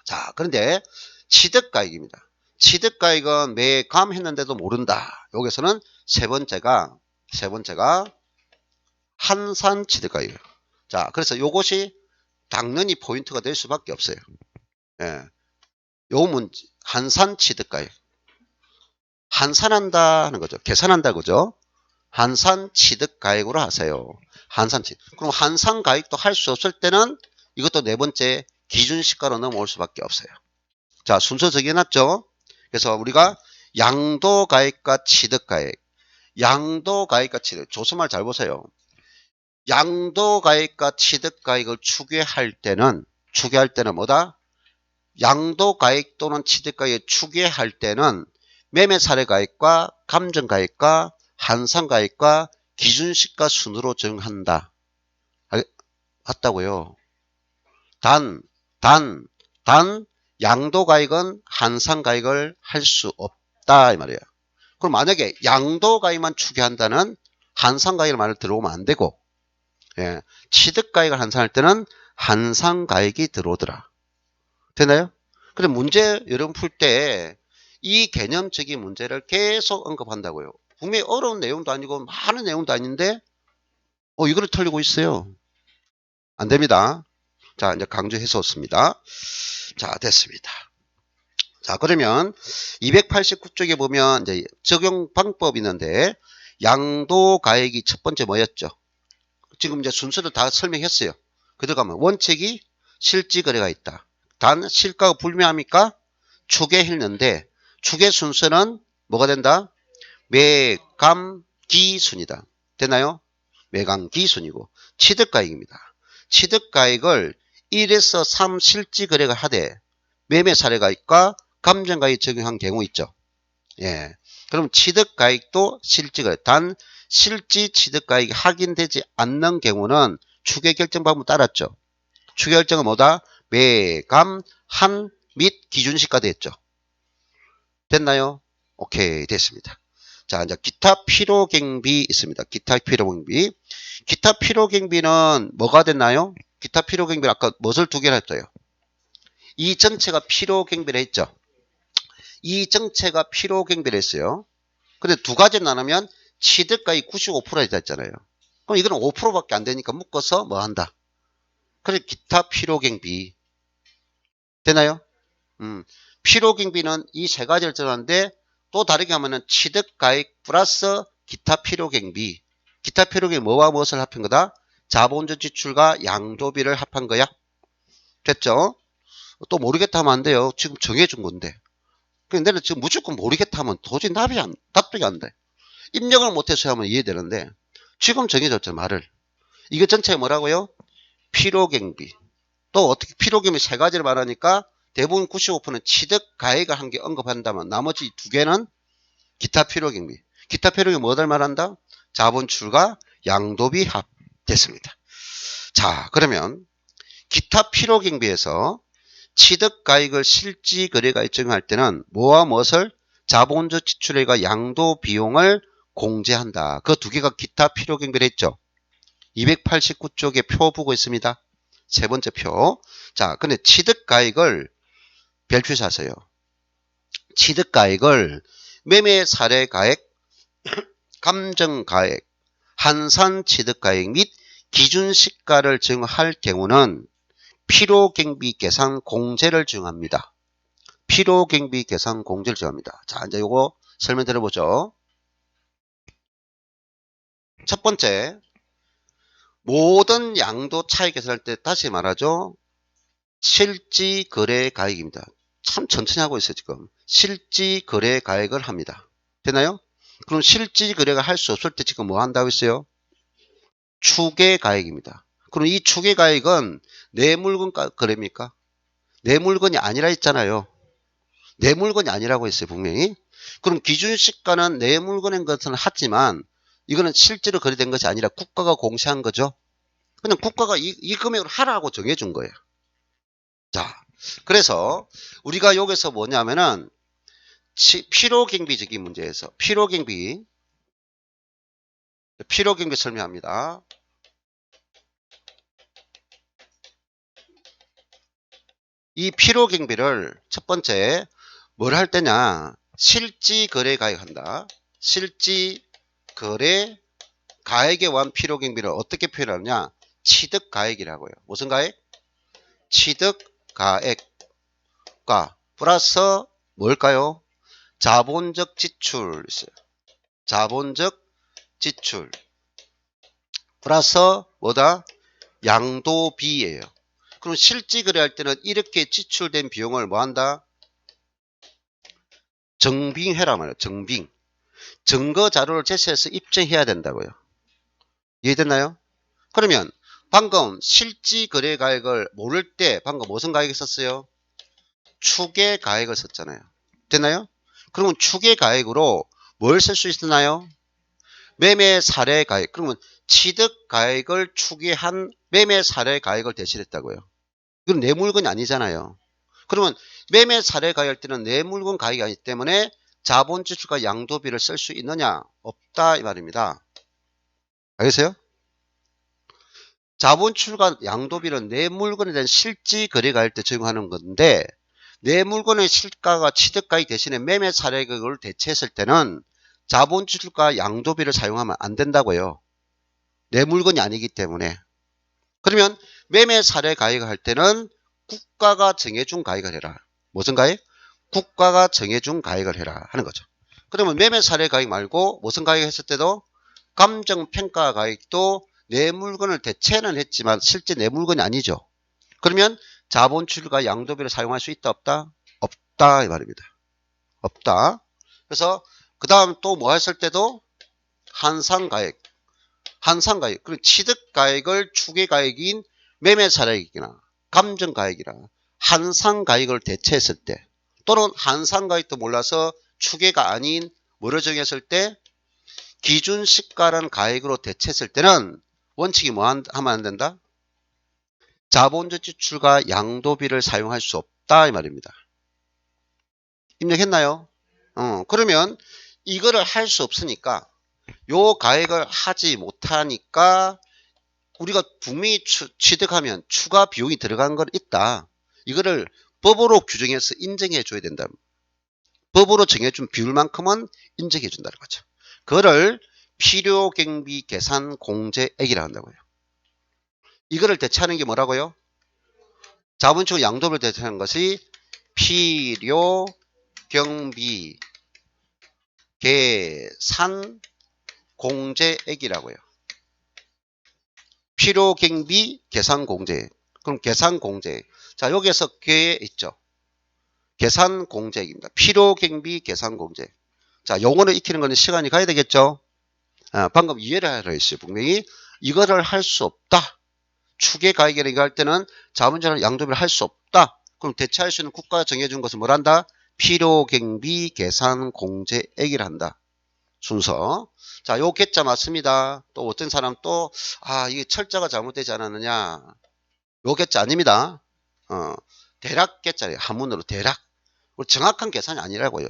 자, 그런데 취득가액입니다. 취득가액은 매감했는데도 모른다. 여기서는 세 번째가 한산취득가액이에요. 자, 그래서 요것이 당연히 포인트가 될 수밖에 없어요. 예. 요 문제, 한산취득가액. 한산한다 하는 거죠. 계산한다 그죠? 한산취득가액으로 하세요. 한산취득. 그럼 한산가액도 할 수 없을 때는 이것도 네 번째 기준시가로 넘어올 수밖에 없어요. 자, 순서 정해놨죠? 그래서 우리가 양도가액과 취득가액. 양도가액과 취득. 조선말 잘 보세요. 양도가액과 취득가액을 추계할 때는 뭐다? 양도가액 또는 취득가액을 추계할 때는 매매사례가액과 감정가액과 한산가액과 기준시가 순으로 정한다. 맞다고요. 단 양도가액은 한산가액을 할 수 없다 이 말이에요. 그럼 만약에 양도가액만 추계한다는 한산가액을 말을 들어오면 안 되고, 예, 취득가액을 한산할 때는 한산가액이 들어오더라. 되나요? 그래 문제 여러분 풀 때 이 개념적인 문제를 계속 언급한다고요. 분명히 어려운 내용도 아니고 많은 내용도 아닌데 이거를 틀리고 있어요. 안 됩니다. 자, 이제 강조해서 었습니다. 자, 됐습니다. 자, 그러면 289쪽에 보면 이제 적용 방법이 있는데 양도가액이 첫 번째 뭐였죠? 지금 이제 순서를 다 설명했어요. 그대로 가면 원칙이 실지거래가 있다. 단 실가가 불명합니까? 추계했는데 추계 순서는 뭐가 된다? 매감기순이다. 되나요? 매감기순이고 취득가액입니다. 취득가액을 1에서 3 실지거래가 하되 매매사례가액과 감정가액 적용한 경우 있죠. 예. 그럼 취득가액도 실지거래. 단 실지 취득가액이 확인되지 않는 경우는 추계결정 방법 따랐죠. 추계결정은 뭐다? 매감, 한, 및 기준시가 됐죠. 됐나요? 오케이, 됐습니다. 자, 이제 기타 필요경비 있습니다. 기타 필요경비. 기타 필요경비는 뭐가 됐나요? 기타 필요경비는 아까 무엇을 두 개를 했어요? 이 전체가 필요경비를 했죠. 이 전체가 필요경비를 했어요. 근데 두 가지 나누면 취득가액 95%가 있잖아요. 그럼 이거는 5%밖에 안 되니까 묶어서 뭐 한다? 그래 기타 필요경비. 되나요? 필요경비는 이 세 가지를 정하는데 또 다르게 하면은 취득가액 플러스 기타 필요경비. 기타 필요경비 뭐와 무엇을 합한 거다? 자본적 지출과 양도비를 합한 거야. 됐죠? 또 모르겠다 하면 안 돼요. 지금 정해준 건데. 근데 내가 지금 무조건 모르겠다 하면 도저히 납득이 안 돼. 입력을 못해서 하면 이해되는데 지금 정해졌죠 말을. 이거 전체가 뭐라고요? 필요경비. 또 어떻게 필요경비 세 가지를 말하니까 대부분 95%는 취득가액을 한 개 언급한다면 나머지 두 개는 기타 필요경비. 기타 필요경비 뭐를 말한다? 자본출과 양도비 합. 됐습니다. 자, 그러면 기타 필요경비에서 취득가액을 실지거래가액 적용할 때는 뭐와 무엇을? 자본적 지출액과 양도 비용을 공제한다. 그 두 개가 기타 필요경비를 했죠. 289쪽에 표 보고 있습니다. 세 번째 표. 자, 근데 취득가액을 별표하세요. 취득가액을 매매 사례가액, 감정가액, 한산취득가액 및 기준시가를 증할 경우는 필요경비 계산 공제를 적용합니다. 필요경비 계산 공제를 적용합니다. 자, 이제 요거 설명 들어보죠. 첫 번째, 모든 양도 차익 계산할 때 다시 말하죠. 실지거래가액입니다. 참 천천히 하고 있어요, 지금. 실지거래가액을 합니다. 되나요? 그럼 실지거래가 할 수 없을 때 지금 뭐 한다고 했어요? 추계가액입니다. 그럼 이 추계가액은 내 물건 거래입니까? 내 물건이 아니라 했잖아요. 내 물건이 아니라고 했어요, 분명히. 그럼 기준시가는 내 물건인 것은 하지만 이거는 실제로 거래된 것이 아니라 국가가 공시한 거죠. 그냥 국가가 이 금액으로 하라고 정해준 거예요. 자, 그래서 우리가 여기서 뭐냐면은 필요경비적인 문제에서 필요경비 설명합니다. 이 필요경비를 첫 번째 뭘 할 때냐, 실지거래가액 한다. 실지거래 가액에 관한 필요경비를 어떻게 표현하느냐, 취득가액이라고요. 무슨 가액? 취득가액과 플러스 뭘까요? 자본적 지출 있어요. 자본적 지출 플러스 뭐다? 양도비예요. 그럼 실지거래할 때는 이렇게 지출된 비용을 뭐 한다? 정빙해라 말이에요. 정빙. 증거자료를 제시해서 입증해야 된다고요. 이해됐나요? 그러면 방금 실지거래가액을 모를 때 방금 무슨 가액을 썼어요? 추계가액을 썼잖아요. 됐나요? 그러면 추계가액으로 뭘 쓸 수 있나요? 매매 사례가액. 그러면 취득가액을 추계한 매매 사례가액을 대신했다고요. 이건 내 물건이 아니잖아요. 그러면 매매 사례가액 할 때는 내 물건 가액이 아니기 때문에 자본지출과 양도비를 쓸 수 있느냐? 없다 이 말입니다. 알겠어요? 자본지출과 양도비는 내 물건에 대한 실지거래가액 때 적용하는 건데 내 물건의 실가가 취득가액 대신에 매매 사례가액을 대체했을 때는 자본지출과 양도비를 사용하면 안 된다고요. 내 물건이 아니기 때문에. 그러면 매매 사례가액을 할 때는 국가가 정해준 가액을 해라. 무슨 가액? 국가가 정해준 가액을 해라 하는 거죠. 그러면 매매 사례가액 말고 무슨 가액 했을 때도 감정평가가액도 내 물건을 대체는 했지만 실제 내 물건이 아니죠. 그러면 자본출과 양도비를 사용할 수 있다 없다? 없다 이 말입니다. 없다. 그래서 그 다음 또 뭐 했을 때도 한상가액 그리고 취득가액을 추계가액인 매매사례액이나 감정가액이나 한상가액을 대체했을 때 또는 한상가액도 몰라서 추계가 아닌 뭐를 정했을 때 기준시가라는 가액으로 대체했을 때는 원칙이 뭐 하면 안 된다? 자본적 지출과 양도비를 사용할 수 없다 이 말입니다. 입력했나요? 그러면 이거를 할 수 없으니까 요 가액을 하지 못하니까 우리가 분명히 취득하면 추가 비용이 들어간 건 있다. 이거를 법으로 규정해서 인정해 줘야 된다. 법으로 정해준 비율만큼은 인정해 준다는 거죠. 그거를 필요경비 계산 공제액이라고 한다고요. 이거를 대체하는 게 뭐라고요? 자본주의 양도비를 대체하는 것이 필요경비 계산 공제액이라고요. 필요경비 계산 공제액. 그럼 계산 공제액. 자, 여기에서 꽤 있죠. 계산 공제액입니다. 필요경비 계산 공제액. 자, 용어를 익히는 거는 시간이 가야 되겠죠. 방금 이해를 하라 했어요. 분명히 이거를 할 수 없다. 추계가액이라 이거 할 때는 자본주의 양도비를 할 수 없다. 그럼 대체할 수 있는 국가가 정해준 것은 뭘 한다? 필요경비 계산 공제액이라 한다. 순서. 자, 요 개자 맞습니다. 또 어떤 사람 또 이게 철자가 잘못되지 않았느냐. 요 개자 아닙니다. 대략 개자예요. 한문으로 대략. 정확한 계산이 아니라고요.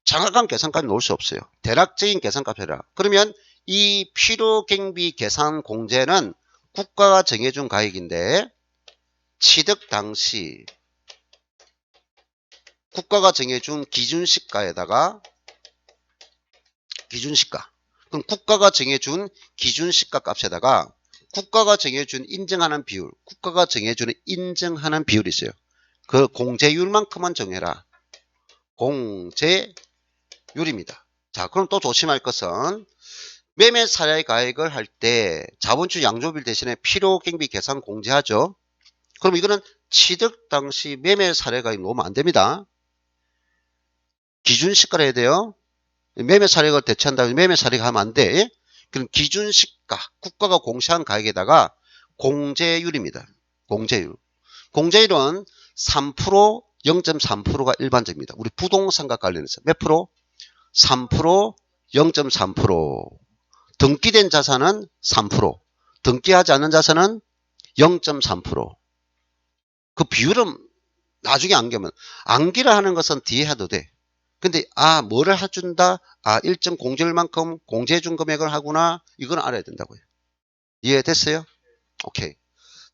정확한 계산까지 놓을 수 없어요. 대략적인 계산값 해라. 그러면 이 필요경비 계산 공제는 국가가 정해준 가액인데 취득 당시 국가가 정해준 기준시가에다가 기준시가. 그럼 국가가 정해준 기준시가 값에다가 국가가 정해준 인정하는 비율, 국가가 정해주는 인정하는 비율이 있어요. 그 공제율만큼만 정해라. 공제율입니다. 자, 그럼 또 조심할 것은 매매 사례 가액을 할 때 자본주의 양도비율 대신에 필요경비 계산 공제하죠. 그럼 이거는 취득 당시 매매 사례 가액 놓으면 안 됩니다. 기준시가를 해야 돼요. 매매 사례가 대체한다면 매매 사례가 하면 안 돼. 그럼 기준시가, 국가가 공시한 가액에다가 공제율입니다. 공제율. 공제율은 3%, 0.3%가 일반적입니다. 우리 부동산과 관련해서 몇 프로? 3%, 0.3%. 등기된 자산은 3%. 등기하지 않는 자산은 0.3%. 그 비율은 나중에 안기면 안기라 하는 것은 뒤에 해도 돼. 근데 뭐를 해준다? 일정 공제율만큼 공제해준 금액을 하구나. 이건 알아야 된다고요. 이해됐어요? 오케이.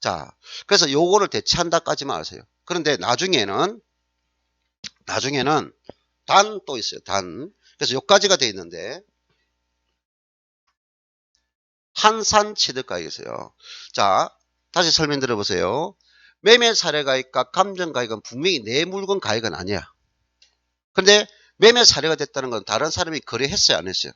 자, 그래서 요거를 대체한다까지만 아세요. 그런데 나중에는 단 또 있어요. 단. 그래서 요까지가 돼 있는데 한산 취득가액이 있어요. 자, 다시 설명 들어보세요. 매매 사례 가액과 감정 가액은 분명히 내 물건 가액은 아니야. 근데 매매 사례가 됐다는 건 다른 사람이 거래했어요, 안 했어요?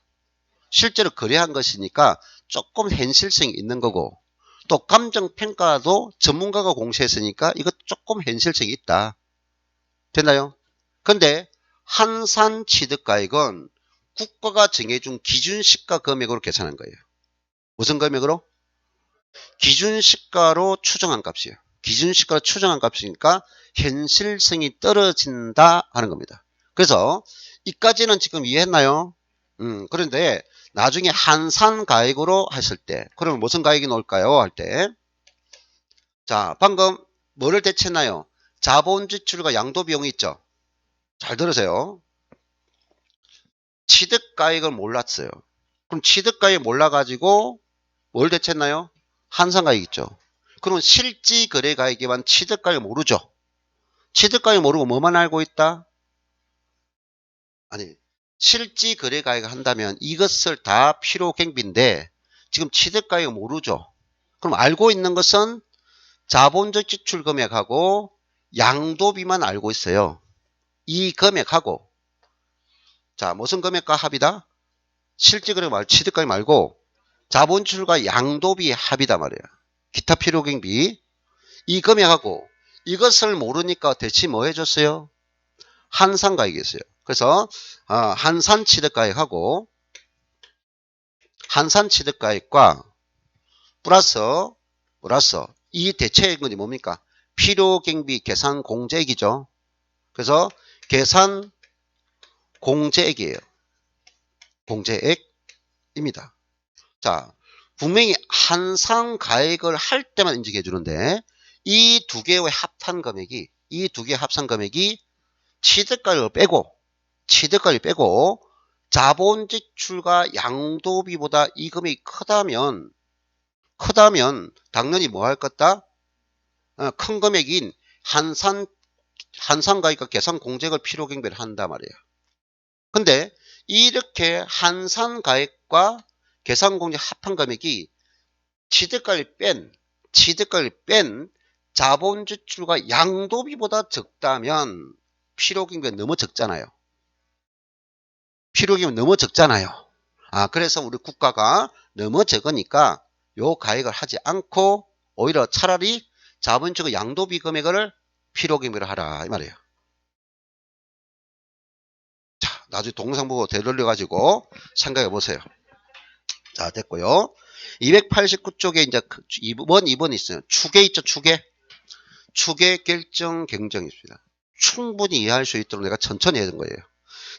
실제로 거래한 것이니까 조금 현실성이 있는 거고, 또 감정평가도 전문가가 공시했으니까 이것 조금 현실성이 있다. 됐나요? 근데 한산 취득가액은 국가가 정해준 기준시가 금액으로 계산한 거예요. 무슨 금액으로? 기준시가로 추정한 값이에요. 기준시가로 추정한 값이니까 현실성이 떨어진다 하는 겁니다. 그래서 이까지는 지금 이해했나요? 그런데 나중에 한산 가액으로 했을 때 그러면 무슨 가액이 나올까요? 할 때 자, 방금 뭐를 대체했나요? 자본 지출과 양도 비용이 있죠. 잘 들으세요. 취득 가액을 몰랐어요. 그럼 취득 가액 몰라가지고 뭘 대체했나요? 한산 가액 있죠. 그럼 실지 거래 가액에만 취득 가액 모르죠. 취득 가액 모르고 뭐만 알고 있다? 아니, 실지 거래 가액을 한다면 이것을 다 필요경비인데 지금 취득 가액을 모르죠. 그럼 알고 있는 것은 자본적 지출 금액하고 양도비만 알고 있어요. 이 금액하고 자, 무슨 금액과 합이다? 실지 거래 말 취득 가액 말고 자본 지출과 양도비 합이다 말이에요. 기타 필요경비 이 금액하고 이것을 모르니까 대체 뭐 해줬어요? 한산 가액이었어요. 그래서 한산 취득가액하고 한산 취득가액과 플러스 이 대체액은 뭡니까? 필요경비 계산 공제액이죠. 그래서 계산 공제액이에요. 공제액입니다. 자, 분명히 한산 가액을 할 때만 인정해 주는데 이 두 개의 합산 금액이 취득가액을 빼고 자본 지출과 양도비보다 이 금액이 크다면 당연히 뭐 할 거다? 큰 금액인 한산가액과 계산 공제액을 필요경비를 한단 말이에요. 근데 이렇게 한산가액과 계산 공제 합한 금액이 취득가액을 뺀 자본 지출과 양도비보다 적다면 필요경비가 너무 적잖아요. 필요경비 너무 적잖아요. 그래서 우리 국가가 너무 적으니까 요 가액을 하지 않고 오히려 차라리 자본주의 양도비 금액을 필요경비로 하라 이 말이에요. 자, 나중에 동영상 보고 되돌려 가지고 생각해 보세요. 자, 됐고요. 289쪽에 이제 2번 있어요. 추계 있죠, 추계. 추계 결정 경정이 있습니다. 충분히 이해할 수 있도록 내가 천천히 해준 거예요.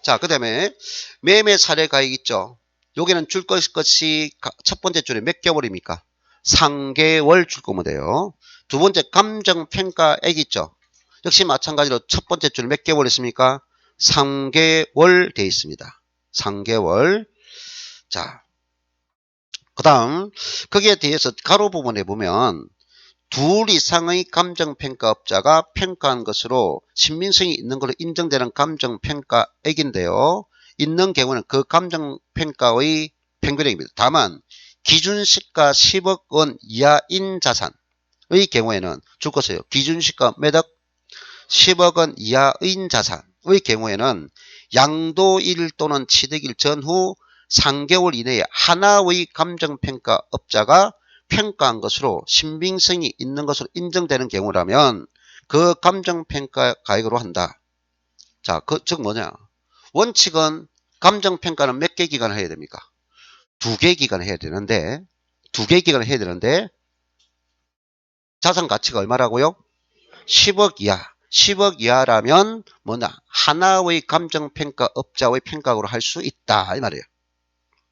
자, 그 다음에 매매 사례 가액 있죠. 여기는 줄 것이 첫 번째 줄에 몇 개월입니까? 3개월 줄 거면 돼요. 두 번째 감정평가액 있죠. 역시 마찬가지로 첫 번째 줄 몇 개월 있습니까? 3개월 돼 있습니다. 3개월. 자, 그 다음 거기에 대해서 가로 부분에 보면 둘 이상의 감정평가업자가 평가한 것으로 신빙성이 있는 것으로 인정되는 감정평가액인데요. 있는 경우는 그 감정평가의 평균액입니다. 다만 기준시가 10억 원 이하인 자산의 경우에는 줄 것이에요. 기준시가 몇 억? 10억 원 이하인 자산의 경우에는 양도일 또는 취득일 전후 3개월 이내에 하나의 감정평가업자가 평가한 것으로 신빙성이 있는 것으로 인정되는 경우라면 그 감정평가 가액으로 한다. 자, 즉 뭐냐? 원칙은 감정평가는 몇 개 기간을 해야 됩니까? 2개 기간을 해야 되는데 2개 기간을 해야 되는데 자산 가치가 얼마라고요? 10억 이하. 10억 이하라면 뭐냐? 하나의 감정평가업자의 평가로 할 수 있다 이 말이에요.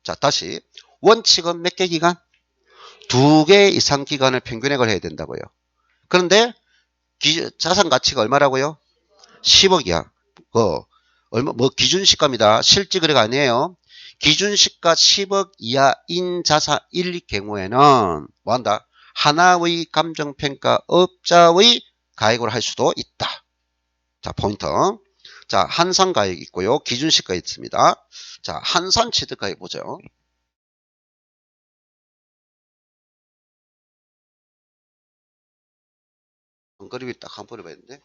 자, 다시 원칙은 몇 개 기간? 2개 이상 기간을 평균액을 해야 된다고요. 그런데 자산 가치가 얼마라고요? 10억 이하. 기준시가입니다. 실지 거래가 아니에요. 기준시가 10억 이하인 자산일 경우에는 뭐한다? 하나의 감정평가업자의 가액으로 할 수도 있다. 자, 포인트. 자, 한산가액 있고요. 기준시가 있습니다. 자, 한산취득가액 보죠. 그림이 딱 한 번 해봤는데.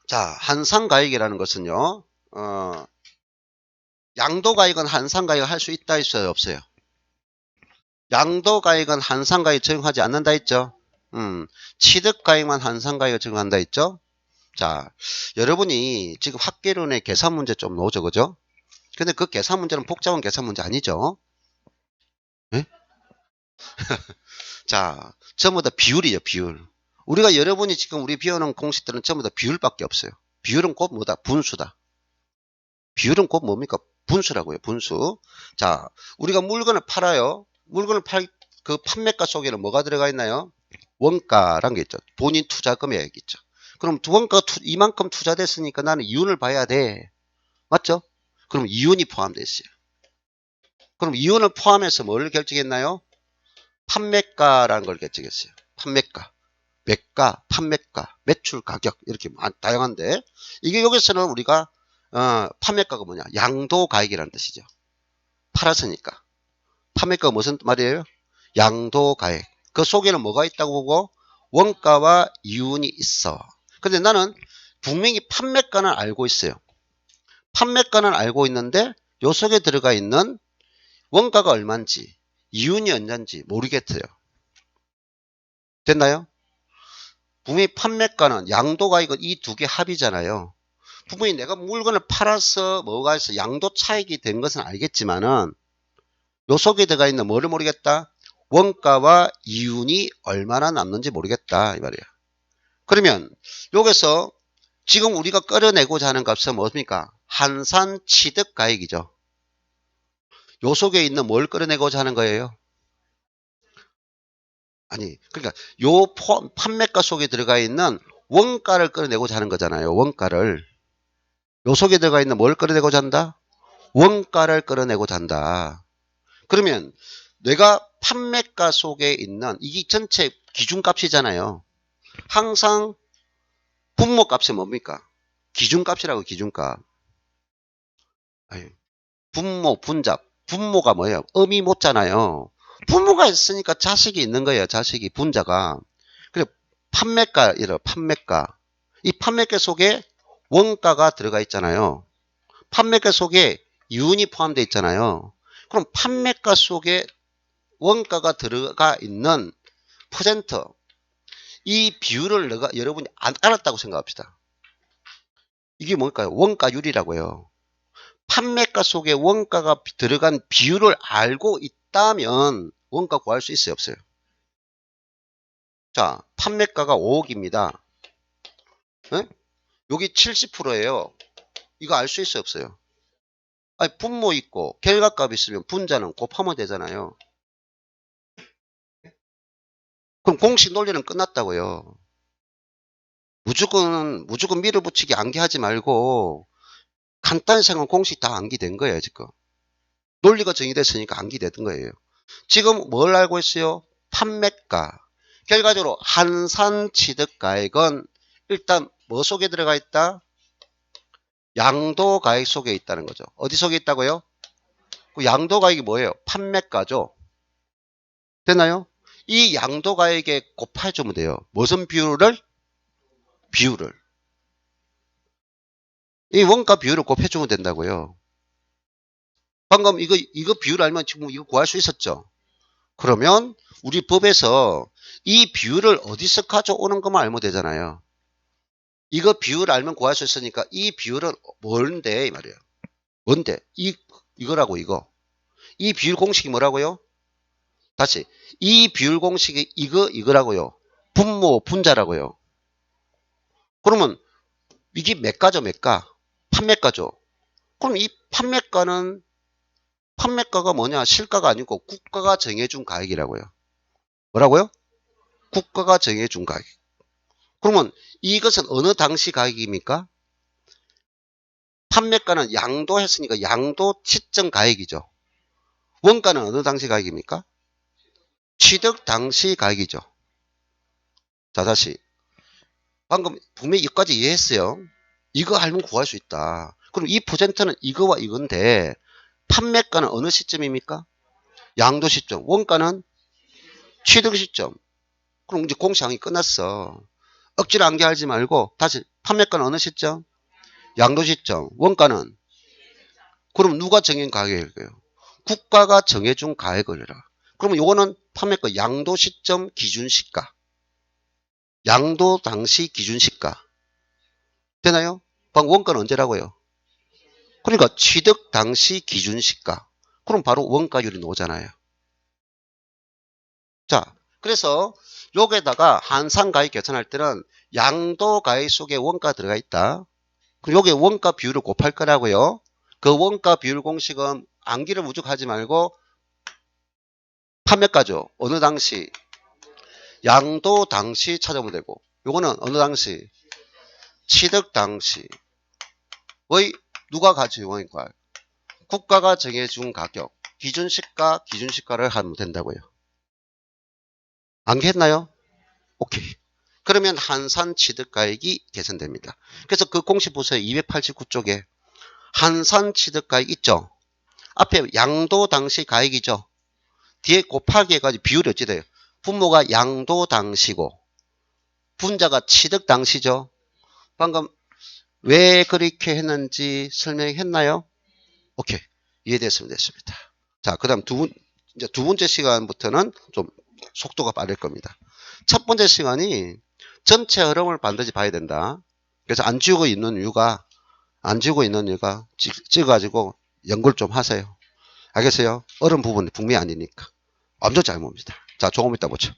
자, 한산가액이라는 것은요, 양도가액은 한산가액을 할 수 있다 있어요, 없어요? 양도가액은 한산가액 적용하지 않는다 했죠? 취득가액만 한산가액을 적용한다 했죠? 자, 여러분이 지금 학계론의 계산 문제 좀 나오죠, 그죠? 근데 그 계산 문제는 복잡한 계산 문제 아니죠? 네? 자, 전부 다 비율이에요, 비율. 우리가 여러분이 지금 우리 배우는 공식들은 전부 다 비율밖에 없어요. 비율은 곧 뭐다? 분수다. 비율은 곧 뭡니까? 분수라고요, 분수. 자, 우리가 물건을 팔아요. 물건을 그 판매가 속에는 뭐가 들어가 있나요? 원가란 게 있죠. 본인 투자 금액 있죠. 그럼 원가 이만큼 투자됐으니까 나는 이윤을 봐야 돼. 맞죠? 그럼 이윤이 포함되어 있어요. 그럼 이윤을 포함해서 뭘 결정했나요? 판매가라는 걸 결정했어요. 판매가, 매가, 판매가, 매출 가격 이렇게 다양한데 이게 여기서는 우리가 판매가가 뭐냐? 양도가액이라는 뜻이죠. 팔았으니까. 판매가가 무슨 말이에요? 양도가액. 그 속에는 뭐가 있다고 보고? 원가와 이윤이 있어. 근데 나는 분명히 판매가는 알고 있어요. 판매가는 알고 있는데 요 속에 들어가 있는 원가가 얼마인지 이윤이 얼마인지 모르겠어요. 됐나요? 분명히 판매가는 양도가액은 이 두 개 합이잖아요. 분명히 내가 물건을 팔아서 뭐가 있어 양도 차익이 된 것은 알겠지만은 요 속에 들어가 있는 뭐를 모르겠다? 원가와 이윤이 얼마나 남는지 모르겠다 이 말이에요. 그러면 여기서 지금 우리가 끌어내고자 하는 값은 뭡니까? 한산 취득가액이죠. 요 속에 있는 뭘 끌어내고자 하는 거예요? 아니, 그러니까 요 판매가 속에 들어가 있는 원가를 끌어내고자 하는 거잖아요. 원가를. 요 속에 들어가 있는 뭘 끌어내고자 한다? 원가를 끌어내고자 한다. 그러면 내가 판매가 속에 있는 이게 전체 기준값이잖아요. 항상 분모값이 뭡니까? 기준값이라고 기준값. 아니, 분모, 분잡. 분모가 뭐예요? 음이 못잖아요. 부모가 있으니까 자식이 있는 거예요. 자식이 분자가. 그래 판매가 이런 판매가. 이 판매가 속에 원가가 들어가 있잖아요. 판매가 속에 이윤이 포함되어 있잖아요. 그럼 판매가 속에 원가가 들어가 있는 퍼센트 이 비율을 여러분이 안 알았다고 생각합시다. 이게 뭘까요? 원가율이라고요. 판매가 속에 원가가 들어간 비율을 알고 있다면 원가 구할 수 있어요? 없어요? 자, 판매가가 5억입니다. 네? 여기 70%예요. 이거 알 수 있어요? 없어요? 아니, 분모 있고 결과값 있으면 분자는 곱하면 되잖아요. 그럼 공식 논리는 끝났다고요. 무조건 밀어붙이기 암기하지 말고 간단히 생각하면 공식 다 암기된 거예요, 지금. 논리가 정의됐으니까 암기되던 거예요. 지금 뭘 알고 있어요? 판매가. 결과적으로 한산취득가액은 일단 뭐 속에 들어가 있다? 양도가액 속에 있다는 거죠. 어디 속에 있다고요? 그 양도가액이 뭐예요? 판매가죠. 됐나요? 이 양도가액에 곱해주면 돼요. 무슨 비율을? 비율을. 이 원가 비율을 곱해주면 된다고요. 방금 이거 비율 알면 지금 이거 구할 수 있었죠? 그러면 우리 법에서 이 비율을 어디서 가져오는 것만 알면 되잖아요. 이거 비율 알면 구할 수 있으니까 이 비율은 뭔데 이 말이에요. 뭔데? 이거라고 이거. 이 비율 공식이 뭐라고요? 다시 이 비율 공식이 이거라고요. 분모 분자라고요. 그러면 이게 매가죠 매가? 판매가죠. 그럼 이 판매가가 뭐냐? 실가가 아니고 국가가 정해준 가액이라고요. 뭐라고요? 국가가 정해준 가액. 그러면 이것은 어느 당시 가액입니까? 판매가는 양도했으니까 양도 시점 가액이죠. 원가는 어느 당시 가액입니까? 취득 당시 가액이죠. 자, 다시. 방금 분명히 이거까지 이해했어요. 이거 알면 구할 수 있다. 그럼 이 퍼센트는 이거와 이건데 판매가는 어느 시점입니까? 양도 시점. 원가는 취득 시점. 그럼 이제 공시항이 끝났어. 억지로 암기하지 말고 다시 판매가는 어느 시점? 양도 시점. 원가는? 그럼 누가 정한 가격일까요? 국가가 정해준 가액을라. 그러면 요거는 판매가 양도 시점 기준 시가. 양도 당시 기준 시가. 되나요? 방금 원가는 언제라고요? 그러니까 취득 당시 기준 시가. 그럼 바로 원가율이 나오잖아요. 자, 그래서 여기에다가 한산가액 계산할 때는 양도가액 속에 원가 들어가 있다. 그리고 여기에 원가 비율을 곱할 거라고요. 그 원가 비율 공식은 암기를 무조건 하지 말고 판매가죠. 어느 당시? 양도 당시 찾아보면 되고 요거는 어느 당시? 취득 당시의 누가 가져오니까 국가가 정해준 가격 기준시가 기준시가를 하면 된다고요. 암기했나요? 오케이. 그러면 한산 취득가액이 계산됩니다. 그래서 그 공식 보세요. 289쪽에 한산 취득가액 있죠. 앞에 양도 당시 가액이죠. 뒤에 곱하기 해가지고 비율이 어찌 돼요? 분모가 양도 당시고 분자가 취득 당시죠. 방금 왜 그렇게 했는지 설명했나요? 오케이. 이해됐으면 됐습니다. 자, 그 다음 이제 두 번째 시간부터는 좀 속도가 빠를 겁니다. 첫 번째 시간이 전체 흐름을 반드시 봐야 된다. 그래서 안 지우고 있는 이유가 찍어가지고 연구를 좀 하세요. 알겠어요? 어려운 부분이 분명히 아니니까. 엄청 잘 봅니다. 자, 조금 이따 보죠.